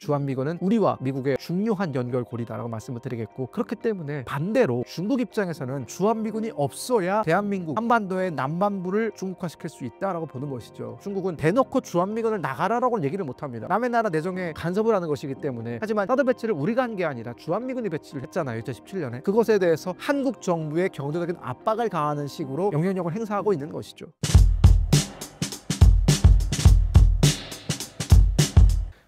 주한미군은 우리와 미국의 중요한 연결고리다라고 말씀을 드리겠고, 그렇기 때문에 반대로 중국 입장에서는 주한미군이 없어야 대한민국 한반도의 남반부를 중국화시킬 수 있다라고 보는 것이죠. 중국은 대놓고 주한미군을 나가라라고는 얘기를 못합니다. 남의 나라 내정에 간섭을 하는 것이기 때문에. 하지만 사드 배치를 우리가 한 게 아니라 주한미군이 배치를 했잖아요, 2017년에. 그것에 대해서 한국 정부의 경제적인 압박을 가하는 식으로 영향력을 행사하고 있는 것이죠.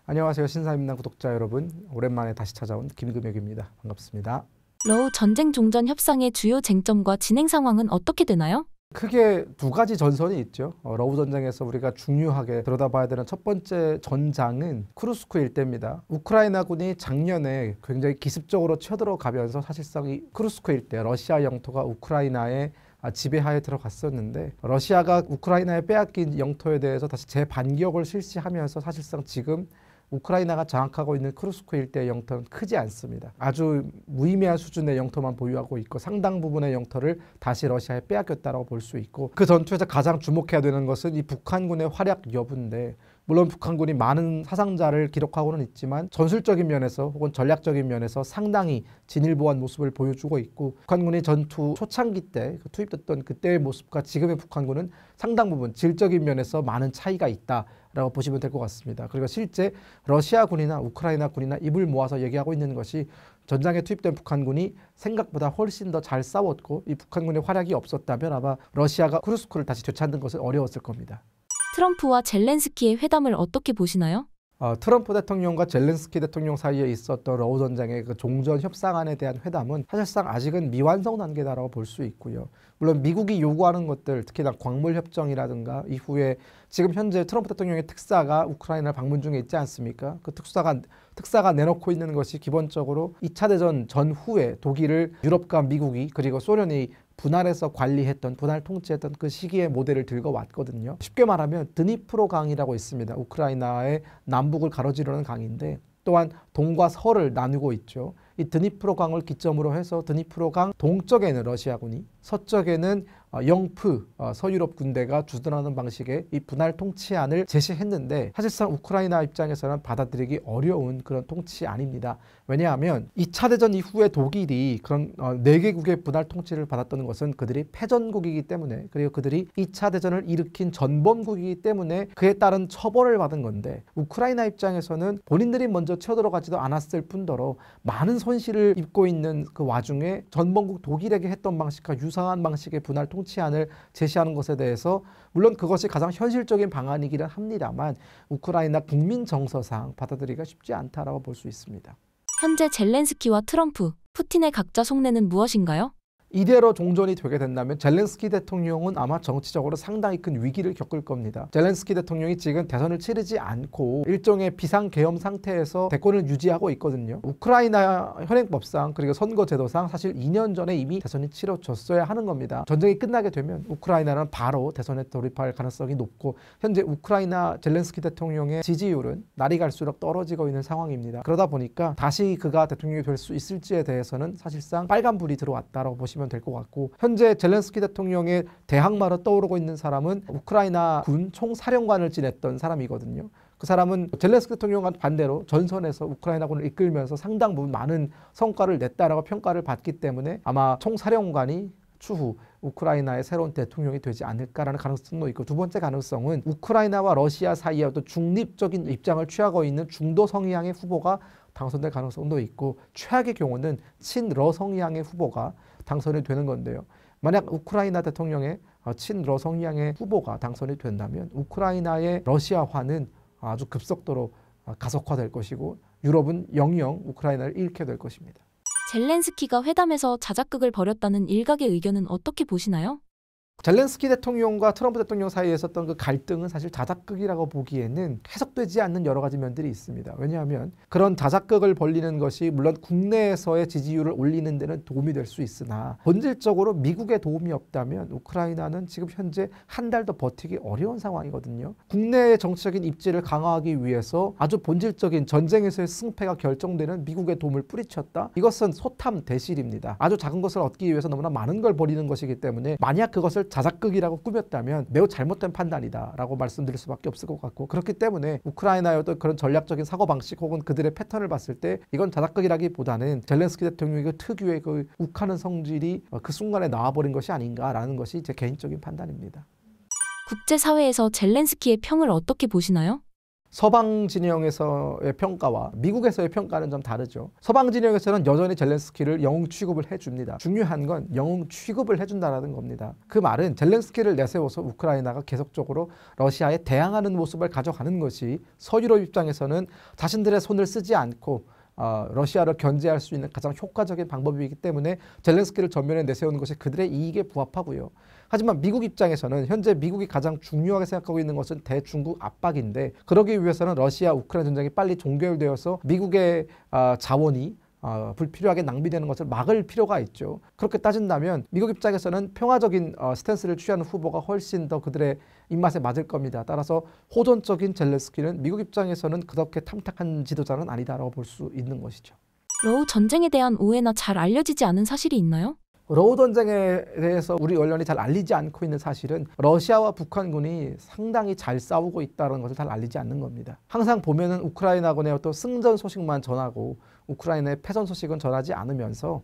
안녕하세요, 신사임당 구독자 여러분. 오랜만에 다시 찾아온 김금혁입니다. 반갑습니다. 러우 전쟁 종전 협상의 주요 쟁점과 진행 상황은 어떻게 되나요? 크게 두 가지 전선이 있죠. 러우 전쟁에서 우리가 중요하게 들여다봐야 되는 첫 번째 전장은 쿠르스크 일대입니다. 우크라이나군이 작년에 굉장히 기습적으로 쳐들어가면서 사실상 이 쿠르스크 일대, 러시아 영토가 우크라이나의 지배하에 들어갔었는데, 러시아가 우크라이나에 빼앗긴 영토에 대해서 다시 재반격을 실시하면서 사실상 지금 우크라이나가 장악하고 있는 쿠르스크 일대의 영토는 크지 않습니다. 아주 무의미한 수준의 영토만 보유하고 있고, 상당 부분의 영토를 다시 러시아에 빼앗겼다고 볼 수 있고, 그 전투에서 가장 주목해야 되는 것은 이 북한군의 활약 여부인데, 물론 북한군이 많은 사상자를 기록하고는 있지만 전술적인 면에서 혹은 전략적인 면에서 상당히 진일보한 모습을 보여주고 있고, 북한군이 전투 초창기 때 투입됐던 그때의 모습과 지금의 북한군은 상당 부분 질적인 면에서 많은 차이가 있다라고 보시면 될 것 같습니다. 그리고 실제 러시아군이나 우크라이나군이나 입을 모아서 얘기하고 있는 것이, 전장에 투입된 북한군이 생각보다 훨씬 더 잘 싸웠고, 이 북한군의 활약이 없었다면 아마 러시아가 쿠르스크를 다시 되찾는 것은 어려웠을 겁니다. 트럼프와 젤렌스키의 회담을 어떻게 보시나요? 트럼프 대통령과 젤렌스키 대통령 사이에 있었던 러우 전쟁의 그 종전 협상안에 대한 회담은 사실상 아직은 미완성 단계다라고 볼 수 있고요. 물론 미국이 요구하는 것들, 특히나 광물 협정이라든가 이후에 지금 현재 트럼프 대통령의 특사가 우크라이나를 방문 중에 있지 않습니까? 그 특사가 내놓고 있는 것이 기본적으로 2차 대전 전후에 독일을 유럽과 미국이 그리고 소련이 분할해서 관리했던, 분할 통치했던 그 시기의 모델을 들고 왔거든요. 쉽게 말하면 드니프로 강이라고 있습니다. 우크라이나의 남북을 가로지르는 강인데, 또한 동과 서를 나누고 있죠. 이 드니프로 강을 기점으로 해서 드니프로 강 동쪽에는 러시아군이, 서쪽에는 영프 서유럽 군대가 주둔하는 방식의 이 분할 통치안을 제시했는데, 사실상 우크라이나 입장에서는 받아들이기 어려운 그런 통치안입니다. 왜냐하면 2차 대전 이후에 독일이 그런 4개국의 분할 통치를 받았던 것은 그들이 패전국이기 때문에, 그리고 그들이 2차 대전을 일으킨 전범국이기 때문에 그에 따른 처벌을 받은 건데, 우크라이나 입장에서는 본인들이 먼저 쳐들어가지도 않았을 뿐더러 많은 손실을 입고 있는 그 와중에 전범국 독일에게 했던 방식과 유사한 방식의 분할 통치안을 제시하는 것에 대해서, 물론 그것이 가장 현실적인 방안이기는 합니다만 우크라이나 국민 정서상 받아들이기가 쉽지 않다라고 볼 수 있습니다. 현재 젤렌스키와 트럼프, 푸틴의 각자 속내는 무엇인가요? 이대로 종전이 되게 된다면 젤렌스키 대통령은 아마 정치적으로 상당히 큰 위기를 겪을 겁니다. 젤렌스키 대통령이 지금 대선을 치르지 않고 일종의 비상계엄 상태에서 대권을 유지하고 있거든요. 우크라이나 현행법상 그리고 선거제도상 사실 2년 전에 이미 대선이 치러졌어야 하는 겁니다. 전쟁이 끝나게 되면 우크라이나는 바로 대선에 돌입할 가능성이 높고, 현재 우크라이나 젤렌스키 대통령의 지지율은 날이 갈수록 떨어지고 있는 상황입니다. 그러다 보니까 다시 그가 대통령이 될 수 있을지에 대해서는 사실상 빨간불이 들어왔다고 보시면 될 것 같고, 현재 젤렌스키 대통령의 대항마로 떠오르고 있는 사람은 우크라이나 군 총사령관을 지냈던 사람이거든요. 그 사람은 젤렌스키 대통령과 반대로 전선에서 우크라이나군을 이끌면서 상당 부분 많은 성과를 냈다라고 평가를 받기 때문에 아마 총사령관이 추후 우크라이나의 새로운 대통령이 되지 않을까라는 가능성도 있고, 두 번째 가능성은 우크라이나와 러시아 사이에 어떤 중립적인 입장을 취하고 있는 중도 성향의 후보가 당선될 가능성도 있고, 최악의 경우는 친러 성향의 후보가 당선이 되는 건데요. 만약 우크라이나 대통령의 친러 성향의 후보가 당선이 된다면 우크라이나의 러시아화는 아주 급속도로 가속화될 것이고, 유럽은 영영 우크라이나를 잃게 될 것입니다. 젤렌스키가 회담에서 자작극을 벌였다는 일각의 의견은 어떻게 보시나요? 젤렌스키 대통령과 트럼프 대통령 사이에 있었던 그 갈등은 사실 자작극이라고 보기에는 해석되지 않는 여러 가지 면들이 있습니다. 왜냐하면 그런 자작극을 벌리는 것이 물론 국내에서의 지지율을 올리는 데는 도움이 될 수 있으나, 본질적으로 미국의 도움이 없다면 우크라이나는 지금 현재 한 달 더 버티기 어려운 상황이거든요. 국내의 정치적인 입지를 강화하기 위해서 아주 본질적인 전쟁에서의 승패가 결정되는 미국의 도움을 뿌리쳤다? 이것은 소탐 대실입니다. 아주 작은 것을 얻기 위해서 너무나 많은 걸 벌이는 것이기 때문에, 만약 그것을 자작극이라고 꾸몄다면 매우 잘못된 판단이다라고 말씀드릴 수밖에 없을 것 같고, 그렇기 때문에 우크라이나의 어떤 그런 전략적인 사고방식 혹은 그들의 패턴을 봤을 때 이건 자작극이라기보다는 젤렌스키 대통령의 그 특유의 그 욱하는 성질이 그 순간에 나와버린 것이 아닌가라는 것이 제 개인적인 판단입니다. 국제사회에서 젤렌스키의 평을 어떻게 보시나요? 서방 진영에서의 평가와 미국에서의 평가는 좀 다르죠. 서방 진영에서는 여전히 젤렌스키를 영웅 취급을 해줍니다. 중요한 건 영웅 취급을 해준다는 겁니다. 그 말은 젤렌스키를 내세워서 우크라이나가 계속적으로 러시아에 대항하는 모습을 가져가는 것이 서유럽 입장에서는 자신들의 손을 쓰지 않고 러시아를 견제할 수 있는 가장 효과적인 방법이기 때문에 젤렌스키를 전면에 내세우는 것이 그들의 이익에 부합하고요. 하지만 미국 입장에서는 현재 미국이 가장 중요하게 생각하고 있는 것은 대중국 압박인데, 그러기 위해서는 러시아 우크라이나 전쟁이 빨리 종결되어서 미국의 자원이 불필요하게 낭비되는 것을 막을 필요가 있죠. 그렇게 따진다면 미국 입장에서는 평화적인 스탠스를 취하는 후보가 훨씬 더 그들의 입맛에 맞을 겁니다. 따라서 호전적인 젤렌스키는 미국 입장에서는 그렇게 탐탁한 지도자는 아니다라고 볼 수 있는 것이죠. 러우 전쟁에 대한 오해나 잘 알려지지 않은 사실이 있나요? 러우 전쟁에 대해서 우리 언론이 잘 알리지 않고 있는 사실은 러시아와 북한군이 상당히 잘 싸우고 있다는 것을 잘 알리지 않는 겁니다. 항상 보면은 우크라이나군의 어떤 승전 소식만 전하고 우크라이나의 패전 소식은 전하지 않으면서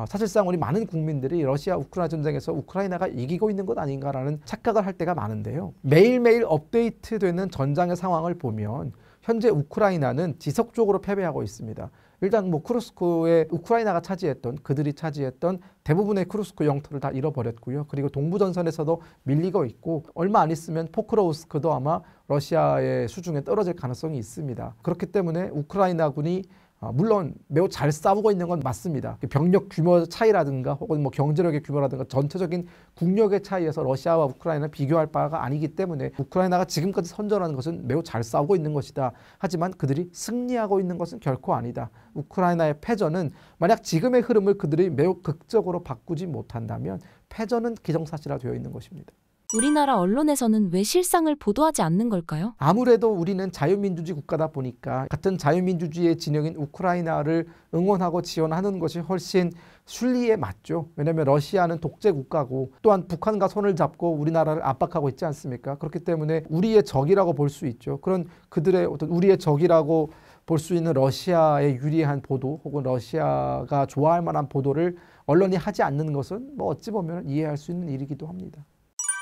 사실상 우리 많은 국민들이 러시아 우크라이나 전쟁에서 우크라이나가 이기고 있는 것 아닌가라는 착각을 할 때가 많은데요. 매일매일 업데이트되는 전장의 상황을 보면 현재 우크라이나는 지속적으로 패배하고 있습니다. 일단 뭐 쿠르스크에 우크라이나가 차지했던, 그들이 차지했던 대부분의 쿠르스크 영토를 다 잃어버렸고요. 그리고 동부전선에서도 밀리고 있고, 얼마 안 있으면 포크로우스크도 아마 러시아의 수중에 떨어질 가능성이 있습니다. 그렇기 때문에 우크라이나군이 물론 매우 잘 싸우고 있는 건 맞습니다. 병력 규모 차이라든가 혹은 뭐 경제력의 규모라든가 전체적인 국력의 차이에서 러시아와 우크라이나는 비교할 바가 아니기 때문에 우크라이나가 지금까지 선전하는 것은 매우 잘 싸우고 있는 것이다. 하지만 그들이 승리하고 있는 것은 결코 아니다. 우크라이나의 패전은 만약 지금의 흐름을 그들이 매우 극적으로 바꾸지 못한다면 패전은 기정사실화 되어 있는 것입니다. 우리나라 언론에서는 왜 실상을 보도하지 않는 걸까요? 아무래도 우리는 자유민주주의 국가다 보니까 같은 자유민주주의의 진영인 우크라이나를 응원하고 지원하는 것이 훨씬 순리에 맞죠. 왜냐하면 러시아는 독재 국가고 또한 북한과 손을 잡고 우리나라를 압박하고 있지 않습니까? 그렇기 때문에 우리의 적이라고 볼 수 있죠. 그런 그들의 어떤 우리의 적이라고 볼 수 있는 러시아에 유리한 보도 혹은 러시아가 좋아할 만한 보도를 언론이 하지 않는 것은 뭐 어찌 보면 이해할 수 있는 일이기도 합니다.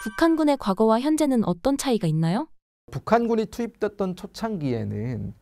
북한군의 과거와 현재는 어떤 차이가 있나요? 북한군이 투입됐던 초창기에는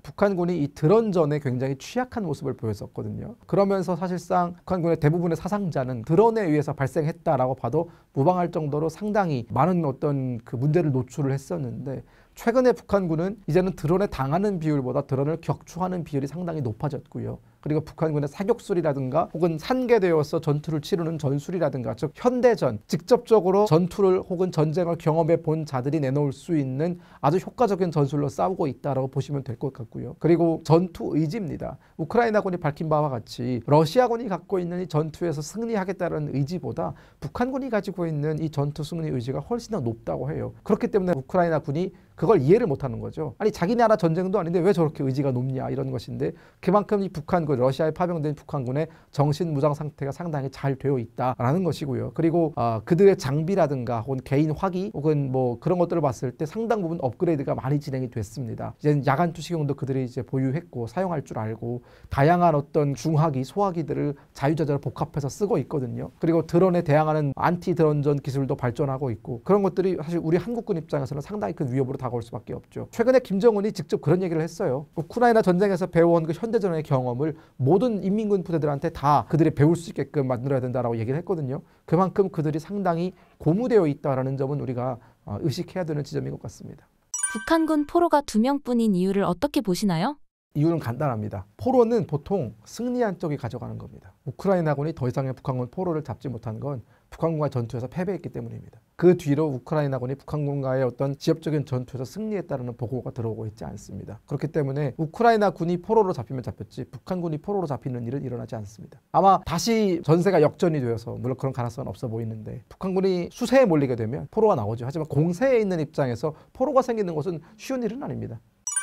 북한군이 이 드론전에 굉장히 취약한 모습을 보였었거든요. 그러면서 사실상 북한군의 대부분의 사상자는 드론에 의해서 발생했다라고 봐도 무방할 정도로 상당히 많은 어떤 그 문제를 노출을 했었는데, 최근에 북한군은 이제는 드론에 당하는 비율보다 드론을 격추하는 비율이 상당히 높아졌고요. 그리고 북한군의 사격술이라든가 혹은 산계되어서 전투를 치르는 전술이라든가, 즉 현대전, 직접적으로 전투를 혹은 전쟁을 경험해 본 자들이 내놓을 수 있는 아주 효과적인 전술로 싸우고 있다고 보시면 될 것 같고요. 그리고 전투 의지입니다. 우크라이나군이 밝힌 바와 같이 러시아군이 갖고 있는 이 전투에서 승리하겠다는 의지보다 북한군이 가지고 있는 이 전투 승리 의지가 훨씬 더 높다고 해요. 그렇기 때문에 우크라이나군이 그걸 이해를 못하는 거죠. 아니 자기 나라 전쟁도 아닌데 왜 저렇게 의지가 높냐 이런 것인데, 그만큼 이 북한군, 러시아에 파병된 북한군의 정신 무장 상태가 상당히 잘 되어 있다라는 것이고요. 그리고 그들의 장비라든가 혹은 개인 화기 혹은 뭐 그런 것들을 봤을 때 상당 부분 업그레이드가 많이 진행이 됐습니다. 이제 야간 투시경도 그들이 이제 보유했고 사용할 줄 알고 다양한 어떤 중화기, 소화기들을 자유자재로 복합해서 쓰고 있거든요. 그리고 드론에 대항하는 안티 드론전 기술도 발전하고 있고, 그런 것들이 사실 우리 한국군 입장에서는 상당히 큰 위협으로 다가올 수밖에 없죠. 최근에 김정은이 직접 그런 얘기를 했어요. 우크라이나 전쟁에서 배워온 그 현대전의 경험을 모든 인민군 부대들한테 다 그들이 배울 수 있게끔 만들어야 된다라고 얘기를 했거든요. 그만큼 그들이 상당히 고무되어 있다라는 점은 우리가 의식해야 되는 지점인 것 같습니다. 북한군 포로가 2명뿐인 이유를 어떻게 보시나요? 이유는 간단합니다. 포로는 보통 승리한 쪽이 가져가는 겁니다. 우크라이나군이 더 이상의 북한군 포로를 잡지 못한 건 북한군과의 전투에서 패배했기 때문입니다. 그 뒤로 우크라이나군이 북한군과의 어떤 지역적인 전투에서 승리했다는 보고가 들어오고 있지 않습니다. 그렇기 때문에 우크라이나군이 포로로 잡히면 잡혔지 북한군이 포로로 잡히는 일은 일어나지 않습니다. 아마 다시 전세가 역전이 되어서, 물론 그런 가능성은 없어 보이는데, 북한군이 수세에 몰리게 되면 포로가 나오죠. 하지만 공세에 있는 입장에서 포로가 생기는 것은 쉬운 일은 아닙니다.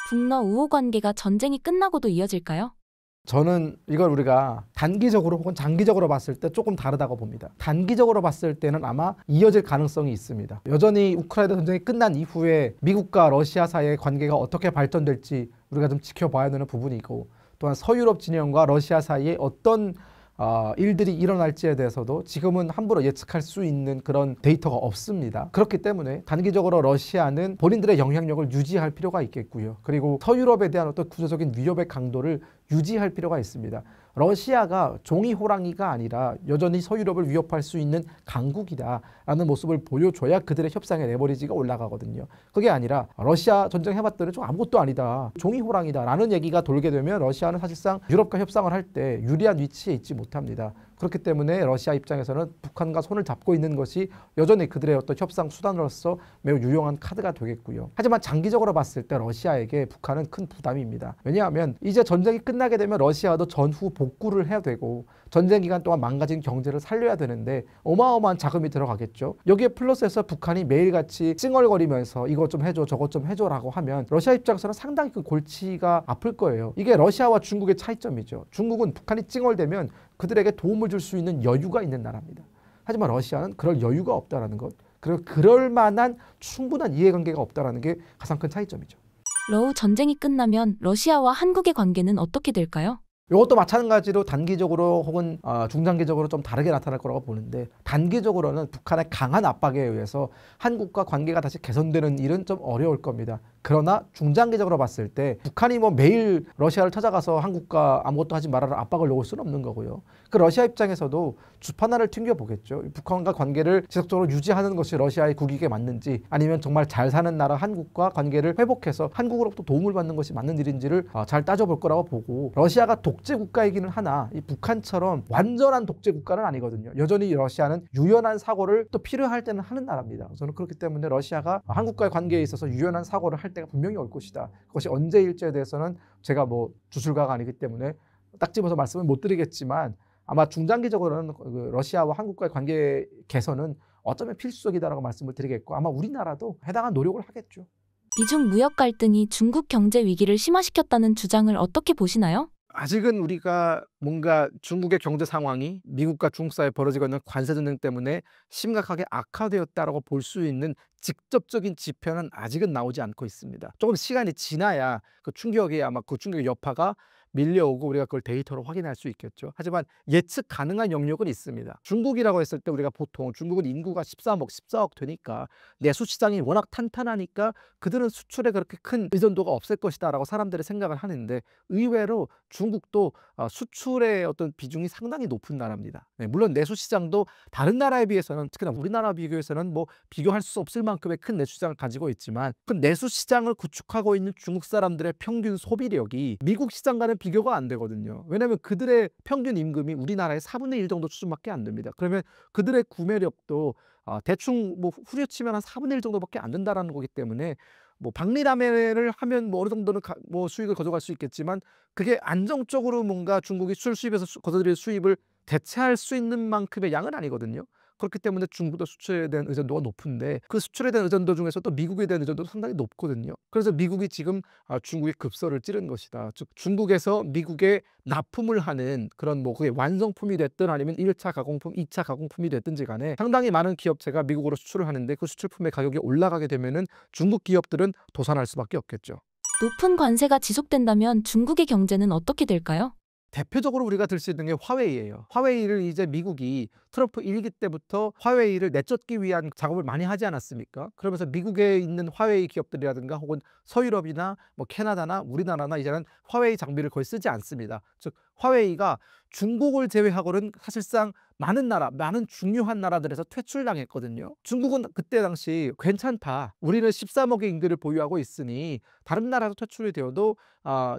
북러 우호 관계가 전쟁이 끝나고도 이어질까요? 저는 이걸 우리가 단기적으로 혹은 장기적으로 봤을 때 조금 다르다고 봅니다. 단기적으로 봤을 때는 아마 이어질 가능성이 있습니다. 여전히 우크라이나 전쟁이 끝난 이후에 미국과 러시아 사이의 관계가 어떻게 발전될지 우리가 좀 지켜봐야 되는 부분이고, 또한 서유럽 진영과 러시아 사이에 어떤 일들이 일어날지에 대해서도 지금은 함부로 예측할 수 있는 그런 데이터가 없습니다. 그렇기 때문에 단기적으로 러시아는 본인들의 영향력을 유지할 필요가 있겠고요. 그리고 서유럽에 대한 어떤 구조적인 위협의 강도를 유지할 필요가 있습니다. 러시아가 종이 호랑이가 아니라 여전히 서유럽을 위협할 수 있는 강국이다라는 모습을 보여줘야 그들의 협상의 레버리지가 올라가거든요. 그게 아니라 러시아 전쟁 해봤더니 좀 아무것도 아니다, 종이 호랑이다라는 얘기가 돌게 되면 러시아는 사실상 유럽과 협상을 할 때 유리한 위치에 있지 못합니다. 그렇기 때문에 러시아 입장에서는 북한과 손을 잡고 있는 것이 여전히 그들의 어떤 협상 수단으로서 매우 유용한 카드가 되겠고요. 하지만 장기적으로 봤을 때 러시아에게 북한은 큰 부담입니다. 왜냐하면 이제 전쟁이 끝나게 되면 러시아도 전후 복구를 해야 되고 전쟁 기간 동안 망가진 경제를 살려야 되는데 어마어마한 자금이 들어가겠죠. 여기에 플러스해서 북한이 매일같이 찡얼거리면서 이것 좀 해줘 저것 좀 해줘라고 하면 러시아 입장에서는 상당히 그 골치가 아플 거예요. 이게 러시아와 중국의 차이점이죠. 중국은 북한이 찡얼대면 그들에게 도움을 줄 수 있는 여유가 있는 나라입니다. 하지만 러시아는 그럴 여유가 없다라는 것, 그리고 그럴 만한 충분한 이해관계가 없다라는 게 가장 큰 차이점이죠. 러우 전쟁이 끝나면 러시아와 한국의 관계는 어떻게 될까요? 이것도 마찬가지로 단기적으로 혹은 중장기적으로 좀 다르게 나타날 거라고 보는데, 단기적으로는 북한의 강한 압박에 의해서 한국과 관계가 다시 개선되는 일은 좀 어려울 겁니다. 그러나 중장기적으로 봤을 때 북한이 뭐 매일 러시아를 찾아가서 한국과 아무것도 하지 말아라 압박을 넣을 수는 없는 거고요. 그 러시아 입장에서도 주판화를 튕겨보겠죠. 북한과 관계를 지속적으로 유지하는 것이 러시아의 국익에 맞는지, 아니면 정말 잘 사는 나라 한국과 관계를 회복해서 한국으로부터 도움을 받는 것이 맞는 일인지를 잘 따져볼 거라고 보고, 러시아가 독재 국가이기는 하나 이 북한처럼 완전한 독재 국가는 아니거든요. 여전히 러시아는 유연한 사고를 또 필요할 때는 하는 나라입니다. 저는 그렇기 때문에 러시아가 한국과의 관계에 있어서 유연한 사고를 할 때가 분명히 올 것이다. 그것이 언제일지에 대해서는 제가 뭐 주술가가 아니기 때문에 딱 집어서 말씀을 못 드리겠지만, 아마 중장기적으로는 그 러시아와 한국과의 관계 개선은 어쩌면 필수적이다라고 말씀을 드리겠고, 아마 우리나라도 해당한 노력을 하겠죠. 미중 무역 갈등이 중국 경제 위기를 심화시켰다는 주장을 어떻게 보시나요? 아직은 우리가 뭔가 중국의 경제 상황이 미국과 중국 사이에 벌어지고 있는 관세 전쟁 때문에 심각하게 악화되었다라고 볼 수 있는 직접적인 지표는 아직은 나오지 않고 있습니다. 조금 시간이 지나야 그 충격이, 아마 그 충격의 여파가 밀려오고 우리가 그걸 데이터로 확인할 수 있겠죠. 하지만 예측 가능한 영역은 있습니다. 중국이라고 했을 때 우리가 보통 중국은 인구가 14억 되니까 내수 시장이 워낙 탄탄하니까 그들은 수출에 그렇게 큰 의존도가 없을 것이다 라고 사람들이 생각을 하는데, 의외로 중국도 수출의 어떤 비중이 상당히 높은 나라입니다. 네, 물론 내수 시장도 다른 나라에 비해서는, 특히나 우리나라 비교해서는 뭐 비교할 수 없을 만큼의 큰 내수 시장을 가지고 있지만, 그 내수 시장을 구축하고 있는 중국 사람들의 평균 소비력이 미국 시장과는 비교가 안 되거든요. 왜냐하면 그들의 평균 임금이 우리나라의 4분의 1 정도 수준밖에 안 됩니다. 그러면 그들의 구매력도 대충 뭐 후려치면 한 4분의 1 정도밖에 안 된다라는 거기 때문에, 뭐 박리담회를 하면 뭐 어느 정도는 뭐 수익을 거둬갈 수 있겠지만, 그게 안정적으로 뭔가 중국이 술 수입에서 거둬들일 수입을 대체할 수 있는 만큼의 양은 아니거든요. 그렇기 때문에 중국도 수출에 대한 의존도가 높은데, 그 수출에 대한 의존도 중에서 또 미국에 대한 의존도도 상당히 높거든요. 그래서 미국이 지금 중국의 급소를 찌른 것이다. 즉 중국에서 미국에 납품을 하는 그런, 뭐 그게 완성품이 됐든 아니면 1차 가공품, 2차 가공품이 됐든지 간에 상당히 많은 기업체가 미국으로 수출을 하는데, 그 수출품의 가격이 올라가게 되면은 중국 기업들은 도산할 수밖에 없겠죠. 높은 관세가 지속된다면 중국의 경제는 어떻게 될까요? 대표적으로 우리가 들 수 있는 게 화웨이예요. 화웨이를 이제 미국이 트럼프 1기 때부터 화웨이를 내쫓기 위한 작업을 많이 하지 않았습니까? 그러면서 미국에 있는 화웨이 기업들이라든가 혹은 서유럽이나 뭐 캐나다나 우리나라나 이제는 화웨이 장비를 거의 쓰지 않습니다. 즉 화웨이가 중국을 제외하고는 사실상 많은 나라, 많은 중요한 나라들에서 퇴출당했거든요. 중국은 그때 당시 괜찮다, 우리는 13억의 인구를 보유하고 있으니 다른 나라에서 퇴출이 되어도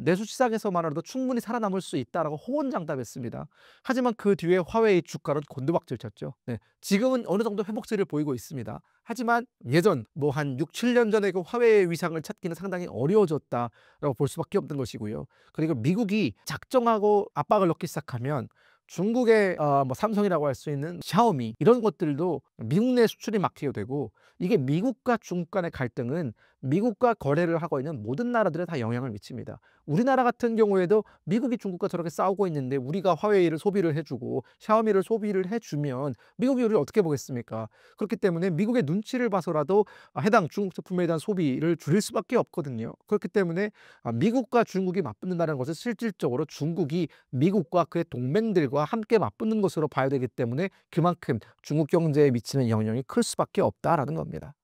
내수 시장에서만으로도 충분히 살아남을 수 있다라고 호언장담했습니다. 하지만 그 뒤에 화웨이 주가는 곤두박질 쳤죠. 네, 지금은 어느 정도 회복세를 보이고 있습니다. 하지만 예전 뭐 한 6, 7년 전에 그 화웨이의 위상을 찾기는 상당히 어려워졌다라고 볼 수밖에 없는 것이고요. 그리고 미국이 작정하고 압박을 넣기 시작하면 중국의 뭐 삼성이라고 할 수 있는 샤오미, 이런 것들도 미국 내 수출이 막히게 되고, 이게 미국과 중국 간의 갈등은 미국과 거래를 하고 있는 모든 나라들에 다 영향을 미칩니다. 우리나라 같은 경우에도 미국이 중국과 저렇게 싸우고 있는데 우리가 화웨이를 소비를 해주고 샤오미를 소비를 해주면 미국이 우리를 어떻게 보겠습니까? 그렇기 때문에 미국의 눈치를 봐서라도 해당 중국 제품에 대한 소비를 줄일 수밖에 없거든요. 그렇기 때문에 미국과 중국이 맞붙는다는 것은 실질적으로 중국이 미국과 그의 동맹들과 함께 맞붙는 것으로 봐야 되기 때문에 그만큼 중국 경제에 미치는 영향이 클 수밖에 없다라는 겁니다.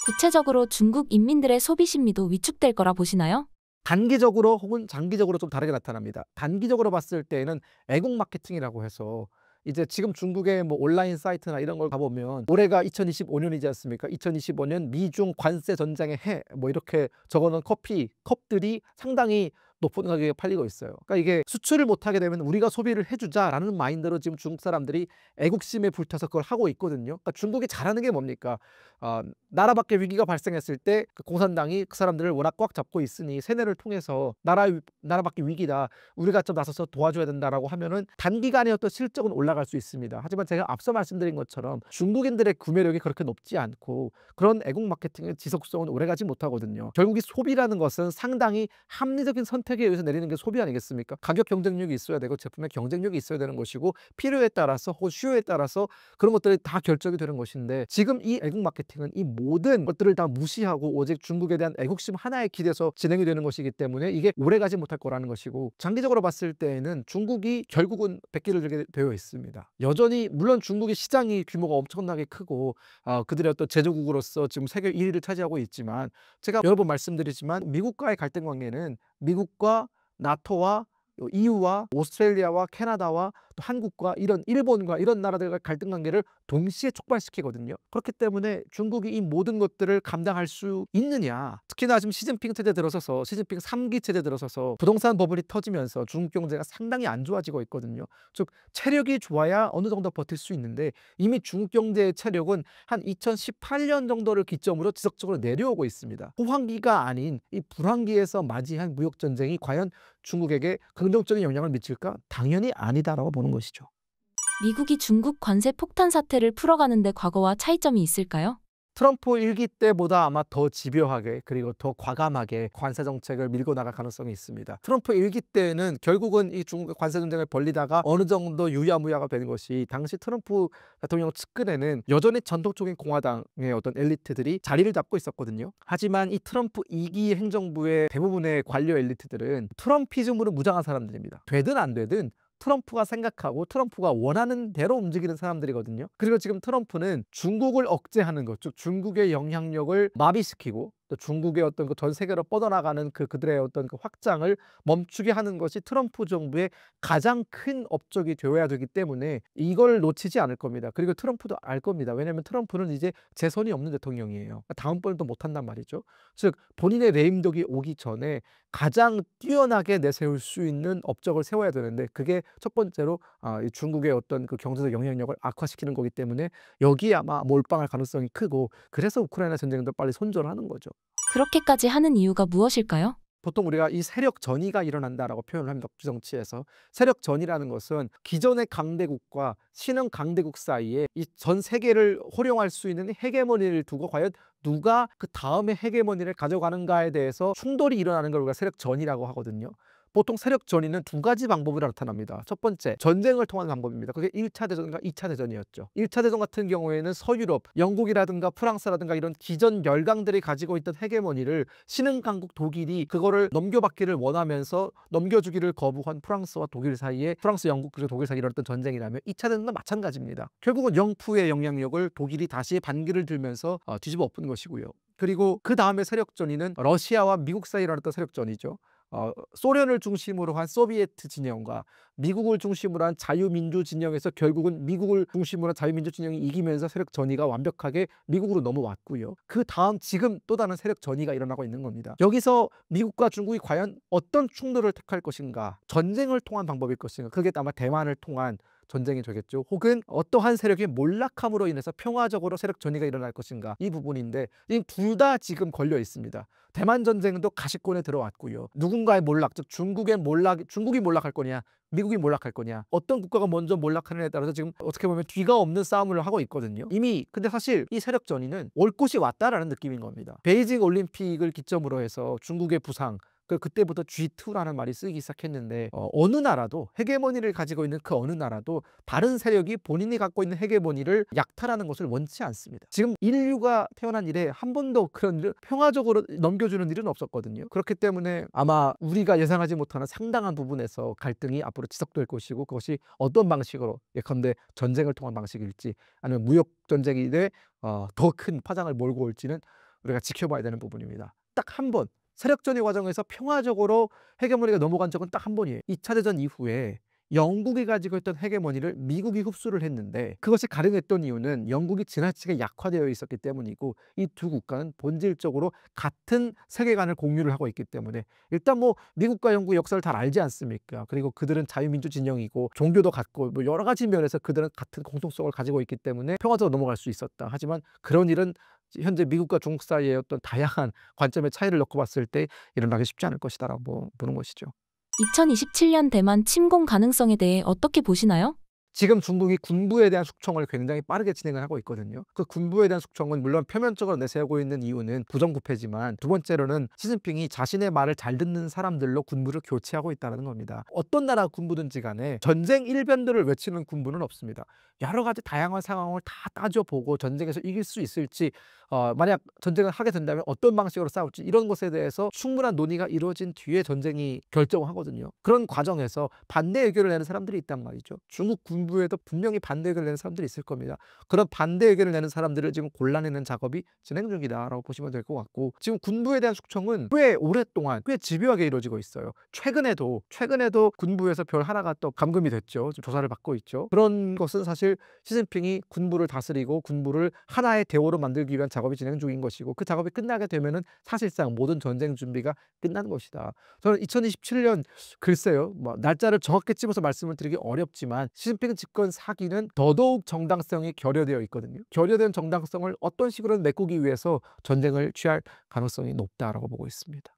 구체적으로 중국 인민들의 소비 심리도 위축될 거라 보시나요? 단기적으로 혹은 장기적으로 좀 다르게 나타납니다. 단기적으로 봤을 때에는 애국 마케팅이라고 해서 이제 지금 중국의 뭐 온라인 사이트나 이런 걸 가보면 올해가 2025년이지 않습니까? 2025년 미중 관세 전쟁의 해 뭐 이렇게 적어놓은 커피 컵들이 상당히 높은 가격에 팔리고 있어요. 그러니까 이게 수출을 못하게 되면 우리가 소비를 해주자라는 마인드로 지금 중국 사람들이 애국심에 불타서 그걸 하고 있거든요. 그러니까 중국이 잘하는 게 뭡니까? 나라 밖에 위기가 발생했을 때 그 공산당이 그 사람들을 워낙 꽉 잡고 있으니 세뇌를 통해서 나라 밖에 위기다, 우리가 좀 나서서 도와줘야 된다라고 하면은 단기간에 어떤 실적은 올라갈 수 있습니다. 하지만 제가 앞서 말씀드린 것처럼 중국인들의 구매력이 그렇게 높지 않고 그런 애국 마케팅의 지속성은 오래가지 못하거든요. 결국 이 소비라는 것은 상당히 합리적인 선택에 의해서 내리는 게 소비 아니겠습니까? 가격 경쟁력이 있어야 되고 제품의 경쟁력이 있어야 되는 것이고 필요에 따라서 혹은 수요에 따라서 그런 것들이 다 결정이 되는 것인데 지금 이 애국 마케팅은 이 모든 것들을 다 무시하고 오직 중국에 대한 애국심 하나에 기대서 진행이 되는 것이기 때문에 이게 오래가지 못할 거라는 것이고 장기적으로 봤을 때에는 중국이 결국은 백기를 들게 되어 있습니다. 여전히 물론 중국의 시장이 규모가 엄청나게 크고 그들의 어떤 제조국으로서 지금 세계 1위를 차지하고 있지만 제가 여러 번 말씀드리지만 미국과의 갈등 관계는 미국과 나토와 EU와 오스트레일리아와 캐나다와 또 한국과 이런 일본과 이런 나라들과 갈등 관계를 동시에 촉발시키거든요. 그렇기 때문에 중국이 이 모든 것들을 감당할 수 있느냐. 특히나 지금 시진핑 체제 들어서서 시진핑 3기 체제 들어서서 부동산 버블이 터지면서 중국 경제가 상당히 안 좋아지고 있거든요. 즉 체력이 좋아야 어느 정도 버틸 수 있는데 이미 중국 경제의 체력은 한 2018년 정도를 기점으로 지속적으로 내려오고 있습니다. 호황기가 아닌 이 불황기에서 맞이한 무역 전쟁이 과연 중국에게 긍정적인 영향을 미칠까? 당연히 아니다라고 보는 것이죠. 미국이 중국 관세 폭탄 사태를 풀어가는데 과거와 차이점이 있을까요? 트럼프 1기 때보다 아마 더 집요하게 그리고 더 과감하게 관세 정책을 밀고 나갈 가능성이 있습니다. 트럼프 1기 때는 결국은 이 중국 관세 전쟁을 벌리다가 어느 정도 유야무야가 되는 것이 당시 트럼프 대통령 측근에는 여전히 전통적인 공화당의 어떤 엘리트들이 자리를 잡고 있었거든요. 하지만 이 트럼프 2기 행정부의 대부분의 관료 엘리트들은 트럼피즘으로 무장한 사람들입니다. 되든 안 되든 트럼프가 생각하고 트럼프가 원하는 대로 움직이는 사람들이거든요. 그리고 지금 트럼프는 중국을 억제하는 것, 즉 중국의 영향력을 마비시키고 또 중국의 어떤 그 전 세계로 뻗어나가는 그들의 어떤 그 확장을 멈추게 하는 것이 트럼프 정부의 가장 큰 업적이 되어야 되기 때문에 이걸 놓치지 않을 겁니다. 그리고 트럼프도 알 겁니다. 왜냐하면 트럼프는 이제 재선이 없는 대통령이에요. 다음번에도 못한단 말이죠. 즉 본인의 레임덕이 오기 전에 가장 뛰어나게 내세울 수 있는 업적을 세워야 되는데 그게 첫 번째로 이 중국의 어떤 그 경제적 영향력을 악화시키는 거기 때문에 여기에 아마 몰빵할 가능성이 크고 그래서 우크라이나 전쟁도 빨리 손절하는 거죠. 그렇게까지 하는 이유가 무엇일까요? 보통 우리가 이 세력 전이가 일어난다라고 표현을 합니다. 국제정치에서. 세력 전이라는 것은 기존의 강대국과 신흥 강대국 사이에 이 전 세계를 호령할 수 있는 헤게모니를 두고 과연 누가 그 다음에 헤게모니를 가져가는가에 대해서 충돌이 일어나는 걸 우리가 세력 전이라고 하거든요. 보통 세력 전이는 두 가지 방법으로 나타납니다. 첫 번째, 전쟁을 통한 방법입니다. 그게 1차 대전과 2차 대전이었죠. 1차 대전 같은 경우에는 서유럽, 영국이라든가 프랑스라든가 이런 기존 열강들이 가지고 있던 헤게모니를 신흥 강국 독일이 그거를 넘겨받기를 원하면서 넘겨주기를 거부한 프랑스와 독일 사이에 프랑스, 영국 그리고 독일 사이에 일어났던 전쟁이라면 2차 대전도 마찬가지입니다. 결국은 영푸의 영향력을 독일이 다시 반기를 들면서 뒤집어 엎은 것이고요. 그리고 그 다음에 세력 전이는 러시아와 미국 사이에 일어났던 세력 전이죠. 소련을 중심으로 한 소비에트 진영과 미국을 중심으로 한 자유민주 진영에서 결국은 미국을 중심으로 한 자유민주 진영이 이기면서 세력 전이가 완벽하게 미국으로 넘어왔고요. 그 다음 지금 또 다른 세력 전이가 일어나고 있는 겁니다. 여기서 미국과 중국이 과연 어떤 충돌을 택할 것인가, 전쟁을 통한 방법일 것인가, 그게 아마 대만을 통한 전쟁이 되겠죠. 혹은 어떠한 세력이 몰락함으로 인해서 평화적으로 세력 전이가 일어날 것인가, 이 부분인데 이 둘 다 지금 걸려 있습니다. 대만 전쟁도 가시권에 들어왔고요. 누군가의 몰락, 즉 중국이 몰락할 거냐, 미국이 몰락할 거냐, 어떤 국가가 먼저 몰락하느냐에 따라서 지금 어떻게 보면 뒤가 없는 싸움을 하고 있거든요. 이미 근데 사실 이 세력 전이는 올 곳이 왔다라는 느낌인 겁니다. 베이징 올림픽을 기점으로 해서 중국의 부상, 그때부터 G2라는 말이 쓰기 시작했는데 어느 나라도 헤게모니를 가지고 있는 그 어느 나라도 다른 세력이 본인이 갖고 있는 헤게모니를 약탈하는 것을 원치 않습니다. 지금 인류가 태어난 이래 한 번도 그런 일을 평화적으로 넘겨주는 일은 없었거든요. 그렇기 때문에 아마 우리가 예상하지 못하는 상당한 부분에서 갈등이 앞으로 지속될 것이고, 그것이 어떤 방식으로, 예컨대 전쟁을 통한 방식일지 아니면 무역 전쟁이 더 큰 파장을 몰고 올지는 우리가 지켜봐야 되는 부분입니다. 딱 한 번 세력전의 과정에서 평화적으로 헤게모니가 넘어간 적은 딱 한 번이에요. 2차 대전 이후에 영국이 가지고 있던 헤게모니를 미국이 흡수를 했는데, 그것이 가능했던 이유는 영국이 지나치게 약화되어 있었기 때문이고, 이 두 국가는 본질적으로 같은 세계관을 공유를 하고 있기 때문에, 일단 뭐 미국과 영국의 역사를 잘 알지 않습니까? 그리고 그들은 자유민주 진영이고 종교도 같고 뭐 여러 가지 면에서 그들은 같은 공통성을 가지고 있기 때문에 평화적으로 넘어갈 수 있었다. 하지만 그런 일은 현재 미국과 중국 사이의 어떤 다양한 관점의 차이를 놓고 봤을 때 일어나기 쉽지 않을 것이다라고 보는 것이죠. 2027년 대만 침공 가능성에 대해 어떻게 보시나요? 지금 중국이 군부에 대한 숙청을 굉장히 빠르게 진행을 하고 있거든요. 그 군부에 대한 숙청은 물론 표면적으로 내세우고 있는 이유는 부정부패지만, 두 번째로는 시진핑이 자신의 말을 잘 듣는 사람들로 군부를 교체하고 있다는 겁니다. 어떤 나라 군부든지 간에 전쟁 일변도를 외치는 군부는 없습니다. 여러 가지 다양한 상황을 다 따져보고 전쟁에서 이길 수 있을지, 만약 전쟁을 하게 된다면 어떤 방식으로 싸울지, 이런 것에 대해서 충분한 논의가 이루어진 뒤에 전쟁이 결정하거든요. 그런 과정에서 반대 의견을 내는 사람들이 있단 말이죠. 중국 군부에도 분명히 반대 의견을 내는 사람들이 있을 겁니다. 그런 반대 의견을 내는 사람들을 지금 골라내는 작업이 진행 중이다라고 보시면 될 것 같고, 지금 군부에 대한 숙청은 꽤 오랫동안 꽤 집요하게 이루어지고 있어요. 최근에도 군부에서 별 하나가 또 감금이 됐죠. 지금 조사를 받고 있죠. 그런 것은 사실 시진핑이 군부를 다스리고 군부를 하나의 대오로 만들기 위한 작업이 진행 중인 것이고, 그 작업이 끝나게 되면은 사실상 모든 전쟁 준비가 끝난 것이다. 저는 2027년, 글쎄요, 뭐 날짜를 정확히 집어서 말씀을 드리기 어렵지만 시진핑 집권 사기는 더더욱 정당성이 결여되어 있거든요. 결여된 정당성을 어떤 식으로든 메꾸기 위해서 전쟁을 취할 가능성이 높다라고 보고 있습니다.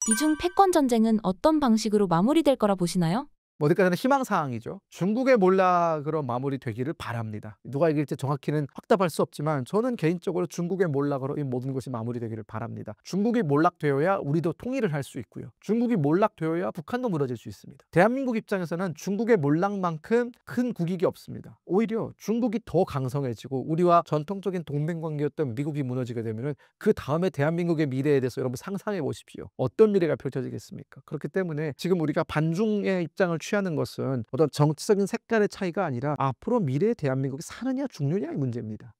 미중 패권 전쟁은 어떤 방식으로 마무리될 거라 보시나요? 뭐 어디까지나 희망사항이죠. 중국의 몰락으로 마무리되기를 바랍니다. 누가 이길지 정확히는 확답할 수 없지만 저는 개인적으로 중국의 몰락으로 이 모든 것이 마무리되기를 바랍니다. 중국이 몰락되어야 우리도 통일을 할 수 있고요. 중국이 몰락되어야 북한도 무너질 수 있습니다. 대한민국 입장에서는 중국의 몰락만큼 큰 국익이 없습니다. 오히려 중국이 더 강성해지고 우리와 전통적인 동맹관계였던 미국이 무너지게 되면 그 다음에 대한민국의 미래에 대해서 여러분 상상해 보십시오. 어떤 미래가 펼쳐지겠습니까? 그렇기 때문에 지금 우리가 반중의 입장을 취하는 것은 어떤 정치적인 색깔의 차이가 아니라 앞으로 미래의 대한민국이 사느냐 죽느냐의 문제입니다.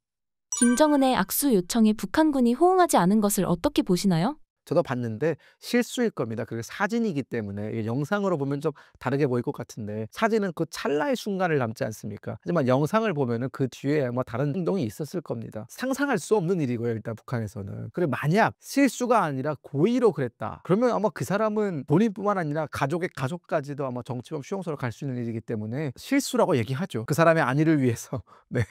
김정은의 악수 요청에 북한군이 호응하지 않은 것을 어떻게 보시나요? 저도 봤는데 실수일 겁니다. 그게 사진이기 때문에, 이게 영상으로 보면 좀 다르게 보일 것 같은데, 사진은 그 찰나의 순간을 담지 않습니까? 하지만 영상을 보면은 그 뒤에 아마 다른 행동이 있었을 겁니다. 상상할 수 없는 일이고요, 일단 북한에서는. 그리고 만약 실수가 아니라 고의로 그랬다, 그러면 아마 그 사람은 본인뿐만 아니라 가족의 가족까지도 아마 정치범 수용소로 갈 수 있는 일이기 때문에 실수라고 얘기하죠. 그 사람의 안위를 위해서. 네.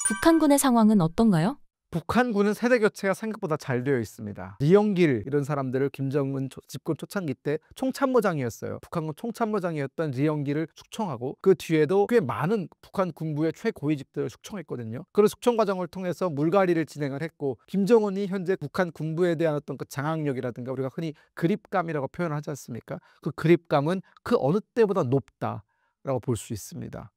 북한군의 상황은 어떤가요? 북한군은 세대 교체가 생각보다 잘 되어 있습니다. 리영길 이런 사람들을 김정은 집권 초창기 때 총참모장이었어요. 북한군 총참모장이었던 리영길을 숙청하고, 그 뒤에도 꽤 많은 북한 군부의 최고위직들을 숙청했거든요. 그런 숙청 과정을 통해서 물갈이를 진행을 했고, 김정은이 현재 북한 군부에 대한 어떤 그 장악력이라든가 우리가 흔히 그립감이라고 표현하지 않습니까? 그 그립감은 그 어느 때보다 높다라고 볼 수 있습니다.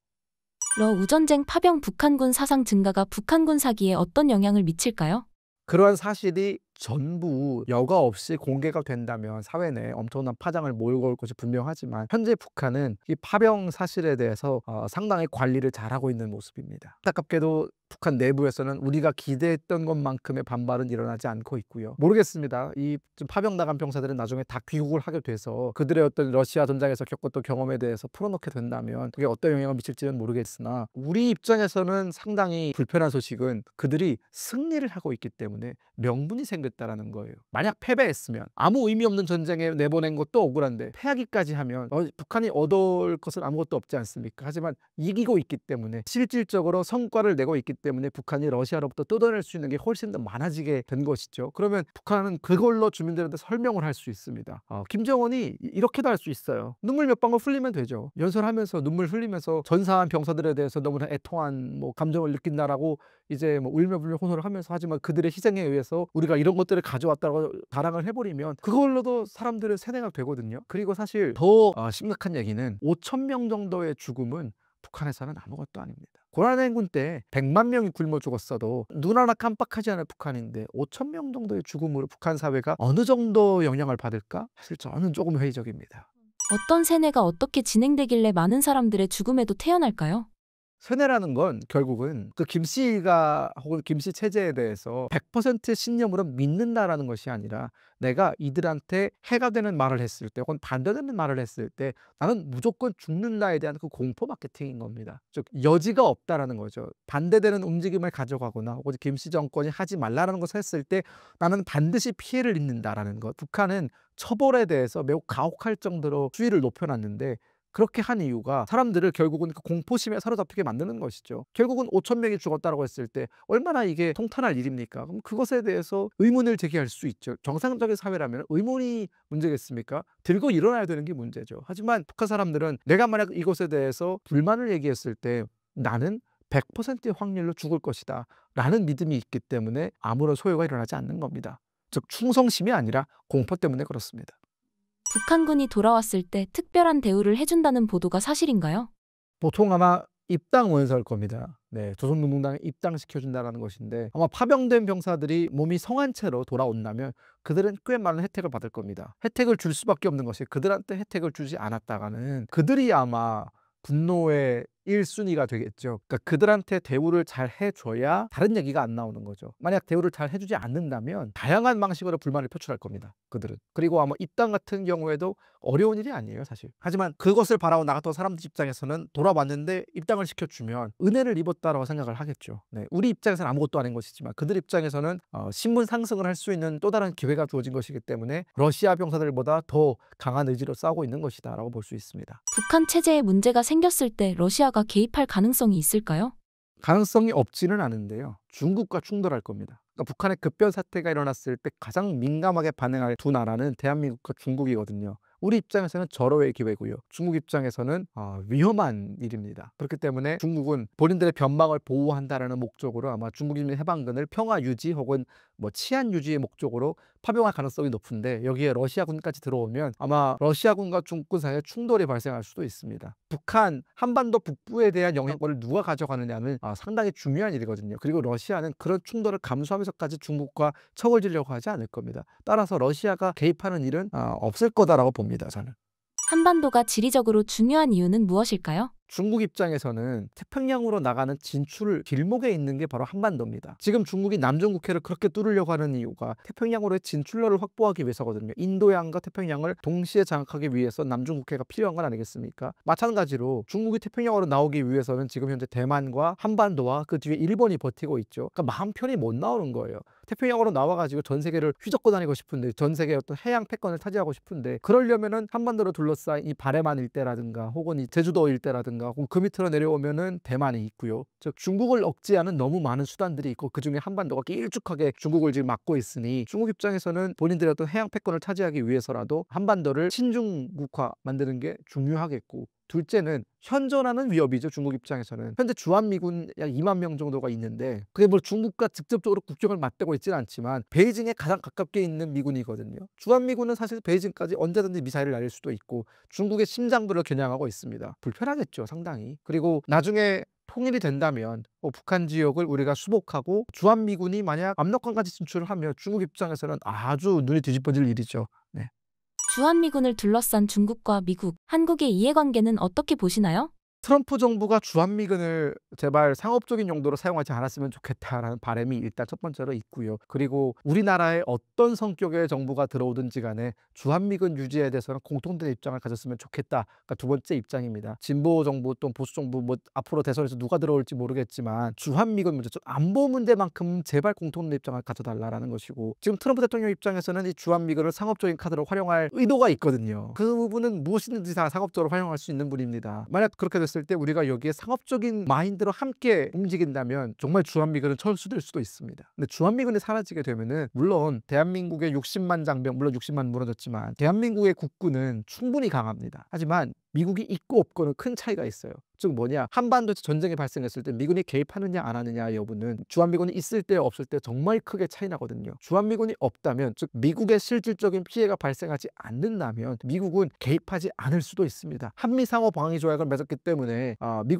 러우전쟁 파병 북한군 사상 증가가 북한군 사기에 어떤 영향을 미칠까요? 그러한 사실이 전부 여과 없이 공개가 된다면 사회 내에 엄청난 파장을 몰고 올 것이 분명하지만, 현재 북한은 이 파병 사실에 대해서 상당히 관리를 잘하고 있는 모습입니다. 안타깝게도 북한 내부에서는 우리가 기대했던 것만큼의 반발은 일어나지 않고 있고요. 모르겠습니다. 이 파병 나간 병사들은 나중에 다 귀국을 하게 돼서 그들의 어떤 러시아 전장에서 겪었던 경험에 대해서 풀어놓게 된다면 그게 어떤 영향을 미칠지는 모르겠으나, 우리 입장에서는 상당히 불편한 소식은 그들이 승리를 하고 있기 때문에 명분이 생겼다는 내보내겠다라는 거예요. 만약 패배했으면 아무 의미 없는 전쟁에 내보낸 것도 억울한데 패하기까지 하면 북한이 얻을 것은 아무것도 없지 않습니까? 하지만 이기고 있기 때문에 실질적으로 성과를 내고 있기 때문에 북한이 러시아로부터 뜯어낼 수 있는 게 훨씬 더 많아지게 된 것이죠. 그러면 북한은 그걸로 주민들한테 설명을 할 수 있습니다. 김정은이 이렇게도 할 수 있어요. 눈물 몇 방울 흘리면 되죠. 연설하면서 눈물 흘리면서 전사한 병사들에 대해서 너무나 애통한 감정을 느낀다라고 이제 울며불며 호소를 하면서, 하지만 그들의 희생에 의해서 우리가 이런 것들을 가져왔다고 자랑을 해버리면 그걸로도 사람들은 세뇌가 되거든요. 그리고 사실 더 심각한 얘기는 5천 명 정도의 죽음은 북한에서는 아무것도 아닙니다. 고란행군 때 100만 명이 굶어 죽었어도 눈 하나 깜빡하지 않을 북한인데 5천 명 정도의 죽음으로 북한 사회가 어느 정도 영향을 받을까? 사실 저는 조금 회의적입니다. 어떤 세뇌가 어떻게 진행되길래 많은 사람들의 죽음에도 태어날까요? 세뇌라는 건 결국은 그 김씨가 혹은 김씨 체제에 대해서 100% 신념으로 믿는다라는 것이 아니라 내가 이들한테 해가 되는 말을 했을 때 혹은 반대되는 말을 했을 때 나는 무조건 죽는다에 대한 그 공포 마케팅인 겁니다. 즉 여지가 없다라는 거죠. 반대되는 움직임을 가져가거나 혹은 김씨 정권이 하지 말라는 것을 했을 때 나는 반드시 피해를 입는다라는 것. 북한은 처벌에 대해서 매우 가혹할 정도로 수위를 높여놨는데 그렇게 한 이유가 사람들을 결국은 그 공포심에 사로잡히게 만드는 것이죠. 결국은 5천 명이 죽었다고 했을 때 얼마나 이게 통탄할 일입니까? 그럼 그것에 대해서 의문을 제기할 수 있죠. 정상적인 사회라면 의문이 문제겠습니까? 들고 일어나야 되는 게 문제죠. 하지만 북한 사람들은 내가 만약 이것에 대해서 불만을 얘기했을 때 나는 100%의 확률로 죽을 것이다 라는 믿음이 있기 때문에 아무런 소요가 일어나지 않는 겁니다. 즉 충성심이 아니라 공포 때문에 그렇습니다. 북한군이 돌아왔을 때 특별한 대우를 해준다는 보도가 사실인가요? 보통 아마 입당 원서일 겁니다. 네, 조선노동당에 입당시켜준다는 것인데 아마 파병된 병사들이 몸이 성한 채로 돌아온다면 그들은 꽤 많은 혜택을 받을 겁니다. 혜택을 줄 수밖에 없는 것이 그들한테 혜택을 주지 않았다가는 그들이 아마 분노의 1순위가 되겠죠. 그러니까 그들한테 대우를 잘 해줘야 다른 얘기가 안 나오는 거죠. 만약 대우를 잘 해주지 않는다면 다양한 방식으로 불만을 표출할 겁니다. 그들은. 그리고 아마 입당 같은 경우에도 어려운 일이 아니에요, 사실. 하지만 그것을 바라고 나갔던 사람들 입장에서는 돌아왔는데 입당을 시켜주면 은혜를 입었다라고 생각을 하겠죠. 네, 우리 입장에서는 아무것도 아닌 것이지만 그들 입장에서는 신분 상승을 할 수 있는 또 다른 기회가 주어진 것이기 때문에 러시아 병사들보다 더 강한 의지로 싸우고 있는 것이다라고 볼 수 있습니다. 북한 체제에 문제가 생겼을 때 러시아가 개입할 가능성이 있을까요? 가능성이 없지는 않은데요. 중국과 충돌할 겁니다. 그러니까 북한의 급변 사태가 일어났을 때 가장 민감하게 반응할 두 나라는 대한민국과 중국이거든요. 우리 입장에서는 절호의 기회고요. 중국 입장에서는 위험한 일입니다. 그렇기 때문에 중국은 본인들의 변방을 보호한다라는 목적으로 아마 중국인민 해방군을 평화 유지 혹은 치안 유지의 목적으로 파병할 가능성이 높은데 여기에 러시아군까지 들어오면 아마 러시아군과 중국군 사이에 충돌이 발생할 수도 있습니다. 북한 한반도 북부에 대한 영향권을 누가 가져가느냐는 상당히 중요한 일이거든요. 그리고 러시아는 그런 충돌을 감수하면서까지 중국과 척을 지려고 하지 않을 겁니다. 따라서 러시아가 개입하는 일은 없을 거다라고 봅니다. 저는. 한반도가 지리적으로 중요한 이유는 무엇일까요? 중국 입장에서는 태평양으로 나가는 진출 길목에 있는 게 바로 한반도입니다. 지금 중국이 남중국해를 그렇게 뚫으려고 하는 이유가 태평양으로의 진출로를 확보하기 위해서거든요. 인도양과 태평양을 동시에 장악하기 위해서 남중국해가 필요한 건 아니겠습니까? 마찬가지로 중국이 태평양으로 나오기 위해서는 지금 현재 대만과 한반도와 그 뒤에 일본이 버티고 있죠. 그러니까 마음 편히 못 나오는 거예요. 태평양으로 나와가지고 전 세계를 휘젓고 다니고 싶은데, 전 세계의 어떤 해양 패권을 차지하고 싶은데, 그러려면은 한반도를 둘러싸인 이 바레만 일대라든가 혹은 이 제주도 일대라든가 혹은 그 밑으로 내려오면은 대만이 있고요. 즉 중국을 억제하는 너무 많은 수단들이 있고 그중에 한반도가 길쭉하게 중국을 지금 막고 있으니 중국 입장에서는 본인들의 어떤 해양 패권을 차지하기 위해서라도 한반도를 친중국화 만드는 게 중요하겠고, 둘째는 현존하는 위협이죠. 중국 입장에서는 현재 주한미군 약 2만 명 정도가 있는데 그게 중국과 직접적으로 국경을 맞대고 있지는 않지만 베이징에 가장 가깝게 있는 미군이거든요. 주한미군은 사실 베이징까지 언제든지 미사일을 날릴 수도 있고 중국의 심장부를 겨냥하고 있습니다. 불편하겠죠, 상당히. 그리고 나중에 통일이 된다면 북한 지역을 우리가 수복하고 주한미군이 만약 압록강까지 진출을 하면 중국 입장에서는 아주 눈이 뒤집어질 일이죠. 네. 주한미군을 둘러싼 중국과 미국, 한국의 이해관계는 어떻게 보시나요? 트럼프 정부가 주한미군을 제발 상업적인 용도로 사용하지 않았으면 좋겠다라는 바람이 일단 첫 번째로 있고요. 그리고 우리나라에 어떤 성격의 정부가 들어오든지 간에 주한미군 유지에 대해서는 공통된 입장을 가졌으면 좋겠다가 두 번째 입장입니다. 진보 정부 또 보수 정부 뭐 앞으로 대선에서 누가 들어올지 모르겠지만 주한미군 문제, 안보 문제만큼 제발 공통된 입장을 가져달라는 것이고, 지금 트럼프 대통령 입장에서는 이 주한미군을 상업적인 카드로 활용할 의도가 있거든요. 그 부분은 무엇이든지 다 상업적으로 활용할 수 있는 분입니다. 만약 그렇게 됐을 때 우리가 여기에 상업적인 마인드로 함께 움직인다면 정말 주한미군은 철수될 수도 있습니다. 근데 주한미군이 사라지게 되면은 물론 대한민국의 60만 장병, 물론 60만 무너졌지만 대한민국의 국군은 충분히 강합니다. 하지만 미국이 있고 없고는 큰 차이가 있어요. 즉 뭐냐, 한반도에서 전쟁이 발생했을 때 미군이 개입하느냐 안 하느냐 여부는 주한미군이 있을 때 없을 때 정말 크게 차이 나거든요. 주한미군이 없다면, 즉 미국의 실질적인 피해가 발생하지 않는다면 미국은 개입하지 않을 수도 있습니다. 한미상호 방위 조약을 맺었기 때문에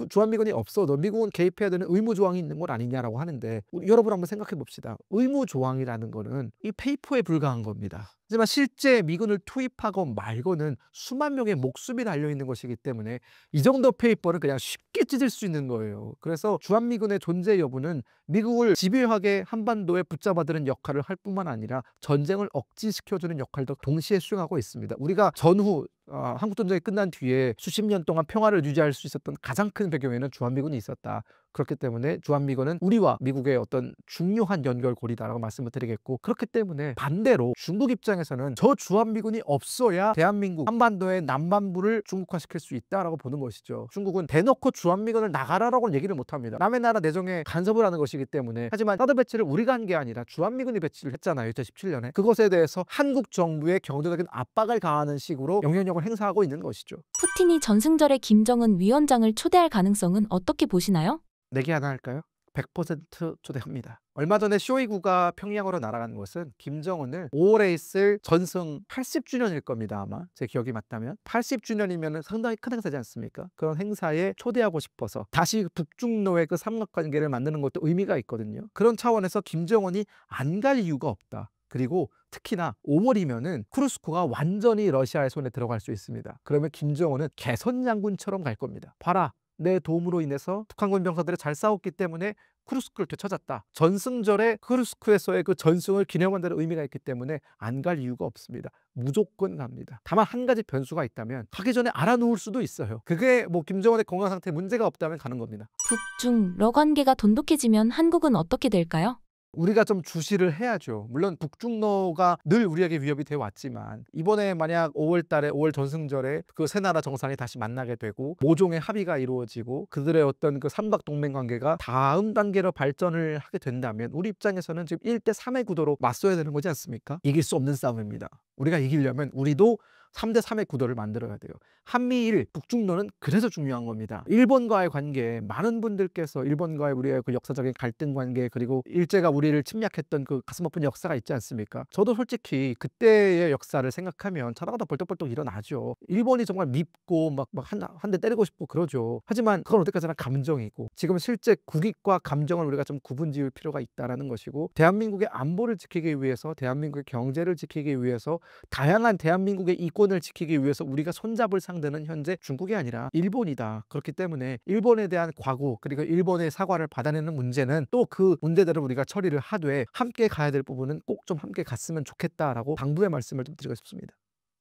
주한미군이 없어도 미국은 개입해야 되는 의무 조항이 있는 것 아니냐라고 하는데, 여러분 한번 생각해 봅시다. 의무 조항이라는 거는 이 페이퍼에 불과한 겁니다. 하지만 실제 미군을 투입하고 말고는 수만 명의 목숨이 달려있는 것이기 때문에 이 정도 페이퍼는 그냥 쉽게 찢을 수 있는 거예요. 그래서 주한미군의 존재 여부는 미국을 집요하게 한반도에 붙잡아두는 역할을 할 뿐만 아니라 전쟁을 억지시켜주는 역할도 동시에 수행하고 있습니다. 우리가 전후 한국전쟁이 끝난 뒤에 수십 년 동안 평화를 유지할 수 있었던 가장 큰 배경에는 주한미군이 있었다. 그렇기 때문에 주한미군은 우리와 미국의 어떤 중요한 연결고리다라고 말씀을 드리겠고, 그렇기 때문에 반대로 중국 입장에서는 저 주한미군이 없어야 대한민국 한반도의 남반부를 중국화시킬 수 있다라고 보는 것이죠. 중국은 대놓고 주한미군을 나가라라고는 얘기를 못합니다. 남의 나라 내정에 간섭을 하는 것이기 때문에. 하지만 사드 배치를 우리가 한 게 아니라 주한미군이 배치를 했잖아요, 2017년에. 그것에 대해서 한국 정부의 경제적인 압박을 가하는 식으로 영향력을 행사하고 있는 것이죠. 푸틴이 전승절에 김정은 위원장을 초대할 가능성은 어떻게 보시나요? 내기 하나 할까요? 100% 초대합니다. 얼마 전에 쇼이구가 평양으로 날아간 것은 김정은을 5월에 있을 전승 80주년일 겁니다. 아마 제 기억이 맞다면 80주년이면 상당히 큰 행사지 않습니까? 그런 행사에 초대하고 싶어서 다시 북중로의 그 삼각관계를 만드는 것도 의미가 있거든요. 그런 차원에서 김정은이 안 갈 이유가 없다. 그리고 특히나 5월이면은 쿠르스크가 완전히 러시아의 손에 들어갈 수 있습니다. 그러면 김정은은 개선 장군처럼 갈 겁니다. 봐라, 내 도움으로 인해서 북한군 병사들이 잘 싸웠기 때문에 쿠르스크를 되찾았다. 전승절에 쿠르스크에서의 그 전승을 기념한다는 의미가 있기 때문에 안 갈 이유가 없습니다. 무조건 갑니다. 다만 한 가지 변수가 있다면 가기 전에 알아놓을 수도 있어요. 그게 뭐 김정은의 건강 상태에 문제가 없다면 가는 겁니다. 북중 러 관계가 돈독해지면 한국은 어떻게 될까요? 우리가 좀 주시를 해야죠. 물론 북중로가 늘 우리에게 위협이 되어 왔지만, 이번에 만약 5월 달에 5월 전승절에 그 세 나라 정상이 다시 만나게 되고 모종의 합의가 이루어지고 그들의 어떤 그 삼각 동맹 관계가 다음 단계로 발전을 하게 된다면 우리 입장에서는 지금 1대 3의 구도로 맞서야 되는 거지 않습니까? 이길 수 없는 싸움입니다. 우리가 이기려면 우리도 3대 3의 구도를 만들어야 돼요. 한미일 북중로는 그래서 중요한 겁니다. 일본과의 관계, 많은 분들께서 일본과의 우리의 그 역사적인 갈등 관계, 그리고 일제가 우리를 침략했던 그 가슴 아픈 역사가 있지 않습니까? 저도 솔직히 그때의 역사를 생각하면 차라가 벌떡벌떡 일어나죠. 일본이 정말 밉고 막 한 대 때리고 싶고 그러죠. 하지만 그건 어디까지나 감정이고, 지금 실제 국익과 감정을 우리가 좀 구분지을 필요가 있다라는 것이고, 대한민국의 안보를 지키기 위해서, 대한민국의 경제를 지키기 위해서, 다양한 대한민국의 이권을 지키기 위해서 우리가 손잡을 상대는 현재 중국이 아니라 일본이다. 그렇기 때문에 일본에 대한 과구, 그리고 일본의 사과를 받아내는 문제는 또 그 문제대로 우리가 처리를 하되, 함께 가야 될 부분은 꼭 좀 함께 갔으면 좋겠다라고 당부의 말씀을 좀 드리고 싶습니다.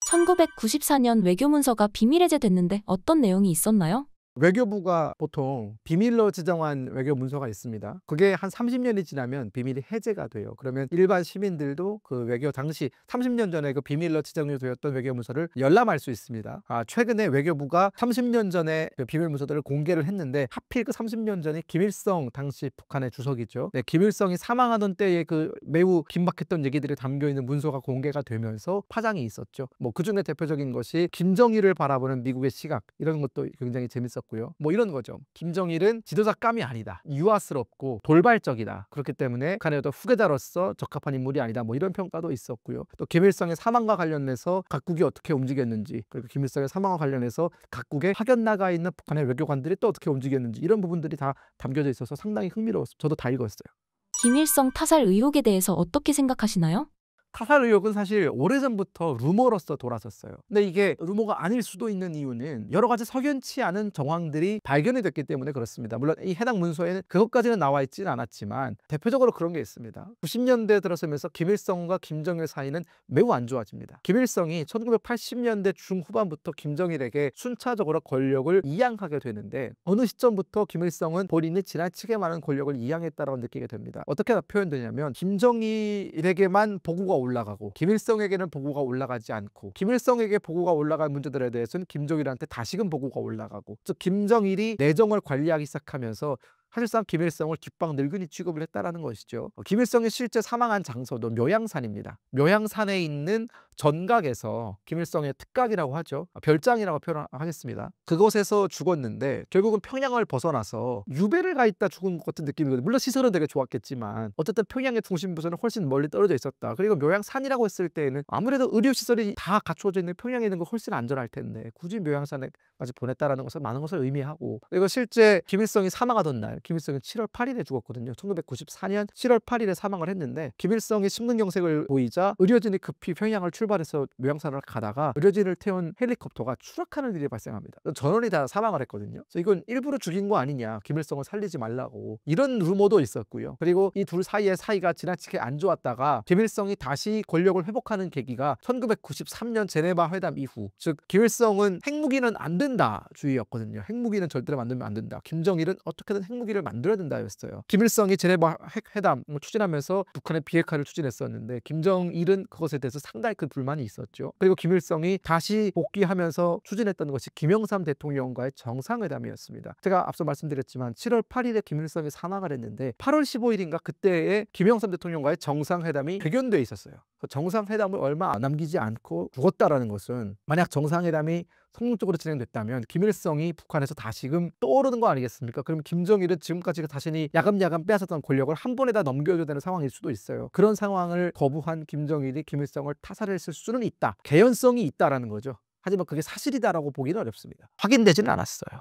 1994년 외교문서가 비밀 해제됐는데 어떤 내용이 있었나요? 외교부가 보통 비밀로 지정한 외교 문서가 있습니다. 그게 한 30년이 지나면 비밀이 해제가 돼요. 그러면 일반 시민들도 그 외교 당시 30년 전에 그 비밀로 지정이 되었던 외교 문서를 열람할 수 있습니다. 최근에 외교부가 30년 전에 그 비밀 문서들을 공개를 했는데, 하필 그 30년 전에 김일성 당시 북한의 주석이죠. 네, 김일성이 사망하던 때에 그 매우 긴박했던 얘기들이 담겨 있는 문서가 공개가 되면서 파장이 있었죠. 뭐 그중에 대표적인 것이 김정일을 바라보는 미국의 시각, 이런 것도 굉장히 재밌었고, 뭐 이런 거죠. 김정일은 지도자감이 아니다, 유아스럽고 돌발적이다, 그렇기 때문에 북한의 어떤 후계자로서 적합한 인물이 아니다, 뭐 이런 평가도 있었고요. 또 김일성의 사망과 관련해서 각국이 어떻게 움직였는지, 그리고 김일성의 사망과 관련해서 각국에 파견 나가 있는 북한의 외교관들이 또 어떻게 움직였는지, 이런 부분들이 다 담겨져 있어서 상당히 흥미로웠어요. 저도 다 읽었어요. 김일성 타살 의혹에 대해서 어떻게 생각하시나요? 타살 의혹은 사실 오래전부터 루머로서 돌았었어요. 근데 이게 루머가 아닐 수도 있는 이유는 여러 가지 석연치 않은 정황들이 발견이 됐기 때문에 그렇습니다. 물론 이 해당 문서에는 그것까지는 나와 있지는 않았지만 대표적으로 그런 게 있습니다. 90년대 들어서면서 김일성과 김정일 사이는 매우 안 좋아집니다. 김일성이 1980년대 중후반부터 김정일에게 순차적으로 권력을 이양하게 되는데 어느 시점부터 김일성은 본인이 지나치게 많은 권력을 이양했다고 느끼게 됩니다. 어떻게 표현되냐면 김정일에게만 보고가 올라가고 김일성에게는 보고가 올라가지 않고 김일성에게 보고가 올라간 문제들에 대해서는 김정일한테 다시금 보고가 올라가고 즉 김정일이 내정을 관리하기 시작하면서 사실상 김일성을 뒷방 늙은이 취급을 했다라는 것이죠. 김일성이 실제 사망한 장소도 묘양산입니다. 묘양산에 있는 전각에서 김일성의 특각이라고 하죠. 별장이라고 표현하겠습니다. 그곳에서 죽었는데 결국은 평양을 벗어나서 유배를 가 있다 죽은 것 같은 느낌이거든요. 물론 시설은 되게 좋았겠지만 어쨌든 평양의 중심부서는 훨씬 멀리 떨어져 있었다. 그리고 묘양산이라고 했을 때에는 아무래도 의료시설이 다 갖추어져 있는 평양에 있는 거 훨씬 안전할 텐데 굳이 묘양산에까지 보냈다라는 것은 많은 것을 의미하고 그리고 실제 김일성이 사망하던 날 김일성이 7월 8일에 죽었거든요. 1994년 7월 8일에 사망을 했는데 김일성이 심근경색을 보이자 의료진이 급히 평양을 출발해서 묘양산을 가다가 의료진을 태운 헬리콥터가 추락하는 일이 발생합니다. 전원이 다 사망을 했거든요. 그래서 이건 일부러 죽인 거 아니냐, 김일성을 살리지 말라고 이런 루머도 있었고요. 그리고 이 둘 사이의 사이가 지나치게 안 좋았다가 김일성이 다시 권력을 회복하는 계기가 1993년 제네바 회담 이후, 즉 김일성은 핵무기는 안 된다 주의였거든요. 핵무기는 절대로 만들면 안 된다. 김정일은 어떻게든 핵무기를 만들어야 된다였어요. 김일성이 제네바 핵회담을 추진하면서 북한의 비핵화를 추진했었는데 김정일은 그것에 대해서 상당히 큰 불만이 있었죠. 그리고 김일성이 다시 복귀하면서 추진했던 것이 김영삼 대통령과의 정상회담이었습니다. 제가 앞서 말씀드렸지만 7월 8일에 김일성이 사망을 했는데 8월 15일인가 그때에 김영삼 대통령과의 정상회담이 개견돼 있었어요. 그 정상회담을 얼마 남기지 않고 죽었다라는 것은 만약 정상회담이 성공적으로 진행됐다면 김일성이 북한에서 다시금 떠오르는 거 아니겠습니까? 그럼 김정일은 지금까지 자신이 야금야금 빼앗았던 권력을 한 번에 다 넘겨줘야 되는 상황일 수도 있어요. 그런 상황을 거부한 김정일이 김일성을 타살했을 수는 있다. 개연성이 있다라는 거죠. 하지만 그게 사실이다라고 보기는 어렵습니다. 확인되지는 않았어요.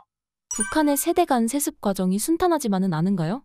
북한의 세대 간 세습 과정이 순탄하지만은 않은가요?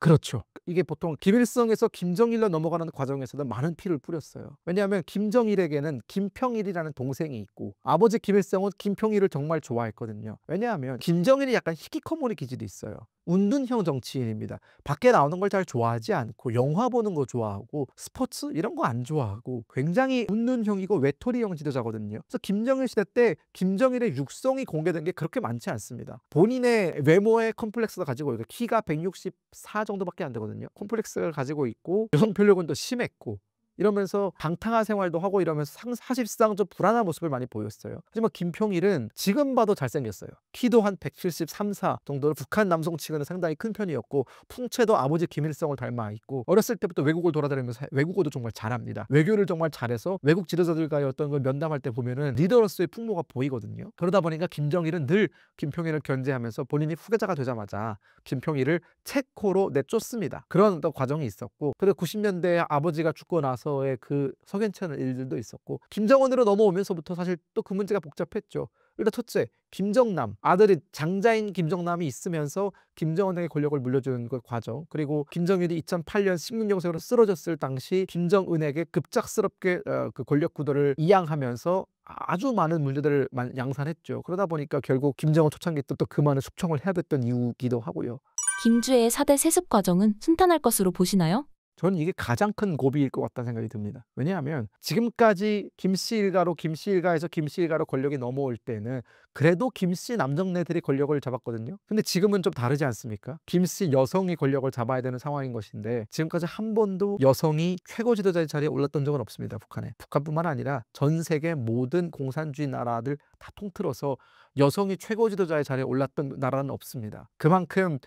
그렇죠. 이게 보통 김일성에서 김정일로 넘어가는 과정에서도 많은 피를 뿌렸어요. 왜냐하면 김정일에게는 김평일이라는 동생이 있고 아버지 김일성은 김평일을 정말 좋아했거든요. 왜냐하면 김정일이 약간 히키코모리 기질이 있어요. 운둔형 정치인입니다. 밖에 나오는 걸 잘 좋아하지 않고 영화 보는 거 좋아하고 스포츠 이런 거 안 좋아하고 굉장히 운둔형이고 외톨이형 지도자거든요. 그래서 김정일 시대 때 김정일의 육성이 공개된 게 그렇게 많지 않습니다. 본인의 외모의 컴플렉스도 가지고 있고 키가 164 정도밖에 안 되거든요. 콤플렉스를 가지고 있고 여성 편력은도 심했고 이러면서 방탕한 생활도 하고 이러면서 사실상 좀 불안한 모습을 많이 보였어요. 하지만 김평일은 지금 봐도 잘생겼어요. 키도 한 173, 4 정도로 북한 남성 치고는 상당히 큰 편이었고 풍채도 아버지 김일성을 닮아 있고 어렸을 때부터 외국을 돌아다니면서 외국어도 정말 잘합니다. 외교를 정말 잘해서 외국 지도자들과의 어떤 걸 면담할 때 보면은 리더로서의 풍모가 보이거든요. 그러다 보니까 김정일은 늘 김평일을 견제하면서 본인이 후계자가 되자마자 김평일을 체코로 내쫓습니다. 그런 어떤 과정이 있었고 그리고 90년대에 아버지가 죽고 나서 그 석연치 않은 일들도 있었고 김정은으로 넘어오면서부터 사실 또 그 문제가 복잡했죠. 일단 첫째, 김정남 아들이 장자인 김정남이 있으면서 김정은에게 권력을 물려주는 그 과정, 그리고 김정일이 2008년 심근경색으로 쓰러졌을 당시 김정은에게 급작스럽게 그 권력 구도를 이양하면서 아주 많은 문제들을 양산했죠. 그러다 보니까 결국 김정은 초창기 때 또 그 많은 숙청을 해야 됐던 이유기도 하고요. 김주의 4대 세습 과정은 순탄할 것으로 보시나요? 저는 이게 가장 큰 고비일 것 같다는 생각이 듭니다. 왜냐하면 지금까지 김씨 일가로 김씨 일가에서 김씨 일가로 권력이 넘어올 때는 그래도 김씨 남정네들이 권력을 잡았거든요. 근데 지금은 좀 다르지 않습니까? 김씨 여성이 권력을 잡아야 되는 상황인 것인데 지금까지 한 번도 여성이 최고 지도자의 자리에 올랐던 적은 없습니다. 북한에. 북한뿐만 아니라 전 세계 모든 공산주의 나라들 다 통틀어서 여성이 최고 지도자의 자리에 올랐던 나라는 없습니다. 그만큼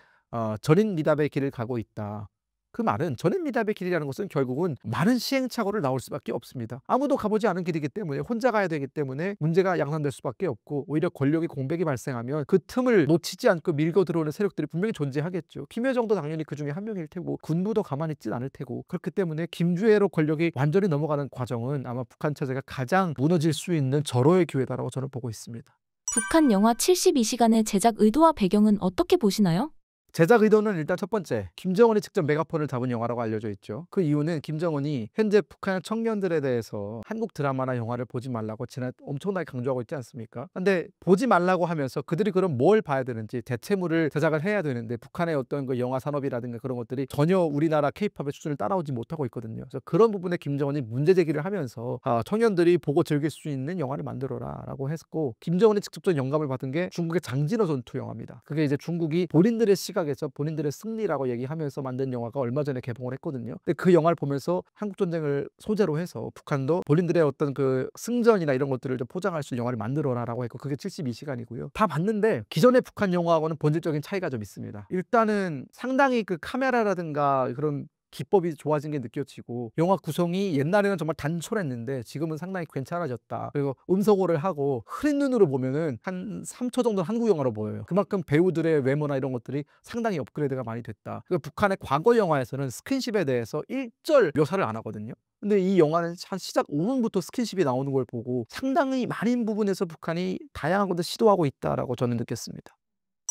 전인 미답의 길을 가고 있다. 그 말은 전인 미답의 길이라는 것은 결국은 많은 시행착오를 나올 수밖에 없습니다. 아무도 가보지 않은 길이기 때문에 혼자 가야 되기 때문에 문제가 양산될 수밖에 없고 오히려 권력의 공백이 발생하면 그 틈을 놓치지 않고 밀고 들어오는 세력들이 분명히 존재하겠죠. 김여정도 당연히 그 중에 한 명일 테고 군부도 가만히 있진 않을 테고 그렇기 때문에 김주애로 권력이 완전히 넘어가는 과정은 아마 북한 체제가 가장 무너질 수 있는 절호의 기회다라고 저는 보고 있습니다. 북한 영화 72시간의 제작 의도와 배경은 어떻게 보시나요? 제작 의도는 일단 첫 번째, 김정은이 직접 메가폰을 잡은 영화라고 알려져 있죠. 그 이유는 김정은이 현재 북한 청년들에 대해서 한국 드라마나 영화를 보지 말라고 지난 엄청나게 강조하고 있지 않습니까? 근데 보지 말라고 하면서 그들이 그럼 뭘 봐야 되는지 대체물을 제작을 해야 되는데 북한의 어떤 그 영화 산업이라든가 그런 것들이 전혀 우리나라 케이팝의 수준을 따라오지 못하고 있거든요. 그래서 그런 부분에 김정은이 문제 제기를 하면서 청년들이 보고 즐길 수 있는 영화를 만들어라라고 했고, 김정은이 직접적인 영감을 받은 게 중국의 장진호 전투 영화입니다. 그게 이제 중국이 본인들의 시각에서 본인들의 승리라고 얘기하면서 만든 영화가 얼마 전에 개봉을 했거든요. 근데 그 영화를 보면서 한국 전쟁을 소재로 해서 북한도 본인들의 어떤 그 승전이나 이런 것들을 좀 포장할 수 있는 영화를 만들어라라고 했고, 그게 72시간이고요. 다 봤는데 기존의 북한 영화하고는 본질적인 차이가 좀 있습니다. 일단은 상당히 그 카메라라든가 그런 기법이 좋아진 게 느껴지고, 영화 구성이 옛날에는 정말 단촐했는데 지금은 상당히 괜찮아졌다. 그리고 음성호를 하고 흐린 눈으로 보면은 한 3초 정도 한국 영화로 보여요. 그만큼 배우들의 외모나 이런 것들이 상당히 업그레이드가 많이 됐다. 그리고 북한의 과거 영화에서는 스킨십에 대해서 일절 묘사를 안 하거든요. 근데 이 영화는 한 시작 5분부터 스킨십이 나오는 걸 보고 상당히 많은 부분에서 북한이 다양한 것을 시도하고 있다라고 저는 느꼈습니다.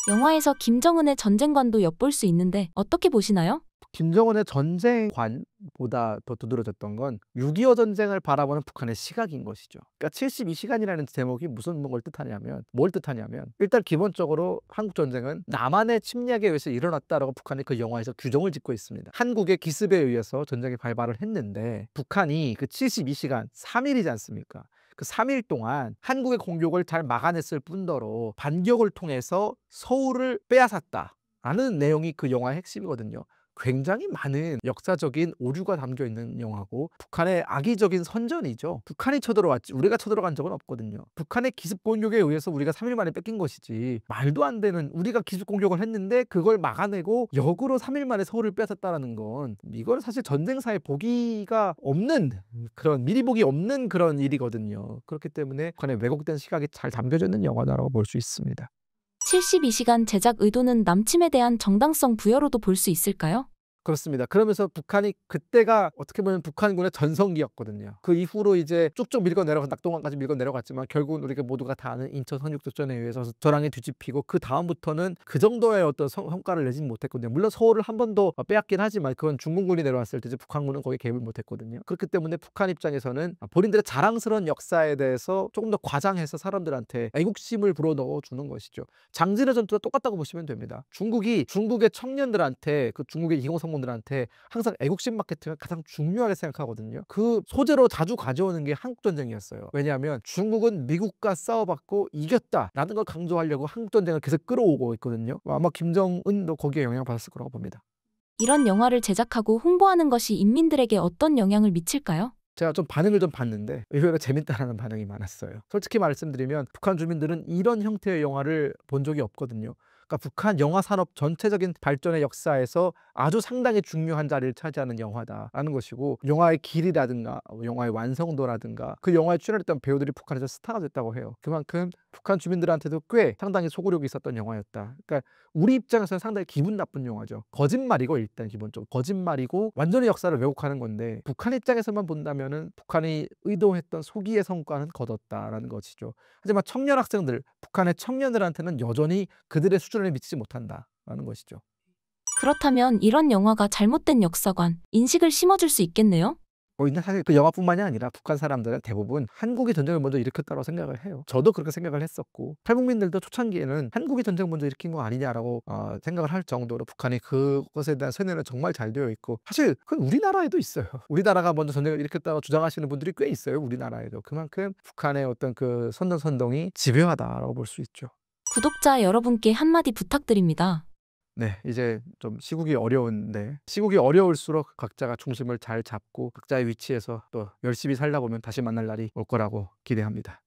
영화에서 김정은의 전쟁관도 엿볼 수 있는데 어떻게 보시나요? 김정은의 전쟁관보다 더 두드러졌던 건 6.25 전쟁을 바라보는 북한의 시각인 것이죠. 그러니까 72시간이라는 제목이 무슨 뭘 뜻하냐면 일단 기본적으로 한국 전쟁은 남한의 침략에 의해서 일어났다라고 북한이 그 영화에서 규정을 짓고 있습니다. 한국의 기습에 의해서 전쟁이 발발을 했는데 북한이 그 72시간 3일이지 않습니까? 그 3일 동안 한국의 공격을 잘 막아냈을 뿐더러 반격을 통해서 서울을 빼앗았다라는 내용이 그 영화의 핵심이거든요. 굉장히 많은 역사적인 오류가 담겨 있는 영화고, 북한의 악의적인 선전이죠. 북한이 쳐들어왔지 우리가 쳐들어간 적은 없거든요. 북한의 기습 공격에 의해서 우리가 3일 만에 뺏긴 것이지, 말도 안 되는, 우리가 기습 공격을 했는데 그걸 막아내고 역으로 3일 만에 서울을 뺏었다라는 건, 이건 사실 전쟁사에 보기가 없는, 그런 미리 보기 없는 그런 일이거든요. 그렇기 때문에 북한의 왜곡된 시각이 잘 담겨져 있는 영화다라고 볼 수 있습니다. 72시간 제작 의도는 남침에 대한 정당성 부여로도 볼 수 있을까요? 그렇습니다. 그러면서 북한이 그때가 어떻게 보면 북한군의 전성기였거든요. 그 이후로 이제 쭉쭉 밀고 내려가 낙동강까지 밀고 내려갔지만 결국은 우리가 모두가 다 아는 인천 상륙작전에 의해서 전황이 뒤집히고, 그 다음부터는 그 정도의 어떤 성과를 내지는 못했거든요. 물론 서울을 한 번 더 빼앗긴 하지만 그건 중공군이 내려왔을 때 이제 북한군은 거기에 개입을 못했거든요. 그렇기 때문에 북한 입장에서는 본인들의 자랑스러운 역사에 대해서 조금 더 과장해서 사람들한테 애국심을 불어넣어 주는 것이죠. 장진호 전투와 똑같다고 보시면 됩니다. 중국의 청년들한테, 그 중국의 이공성공들한테 항상 애국심 마케팅을 가장 중요하게 생각하거든요. 그 소재로 자주 가져오는 게 한국전쟁이었어요. 왜냐하면 중국은 미국과 싸워봤고 이겼다라는 걸 강조하려고 한국전쟁을 계속 끌어오고 있거든요. 아마 김정은도 거기에 영향을 받았을 거라고 봅니다. 이런 영화를 제작하고 홍보하는 것이 인민들에게 어떤 영향을 미칠까요? 제가 좀 반응을 좀 봤는데 의외로 재밌다라는 반응이 많았어요. 솔직히 말씀드리면 북한 주민들은 이런 형태의 영화를 본 적이 없거든요. 그러니까 북한 영화 산업 전체적인 발전의 역사에서 아주 상당히 중요한 자리를 차지하는 영화다라는 것이고, 영화의 길이라든가 영화의 완성도라든가 그 영화에 출연했던 배우들이 북한에서 스타가 됐다고 해요. 그만큼 북한 주민들한테도 꽤 상당히 소구력이 있었던 영화였다. 그러니까 우리 입장에서는 상당히 기분 나쁜 영화죠. 거짓말이고, 일단 기본적으로 거짓말이고 완전히 역사를 왜곡하는 건데, 북한 입장에서만 본다면은 북한이 의도했던 소기의 성과는 거뒀다라는 것이죠. 하지만 청년 학생들, 북한의 청년들한테는 여전히 그들의 수준에 미치지 못한다라는 것이죠. 그렇다면 이런 영화가 잘못된 역사관, 인식을 심어줄 수 있겠네요? 사실 그 영화뿐만이 아니라 북한 사람들은 대부분 한국이 전쟁을 먼저 일으켰다고 생각을 해요. 저도 그렇게 생각을 했었고, 탈북민들도 초창기에는 한국이 전쟁을 먼저 일으킨 거 아니냐라고 생각을 할 정도로 북한이 그것에 대한 세뇌는 정말 잘 되어 있고, 사실 그건 우리나라에도 있어요. 우리나라가 먼저 전쟁을 일으켰다고 주장하시는 분들이 꽤 있어요. 우리나라에도. 그만큼 북한의 어떤 그 선동이 집요하다라고 볼 수 있죠. 구독자 여러분께 한마디 부탁드립니다. 네, 이제 좀 시국이 어려운데, 시국이 어려울수록 각자가 중심을 잘 잡고 각자의 위치에서 또 열심히 살다 보면 다시 만날 날이 올 거라고 기대합니다.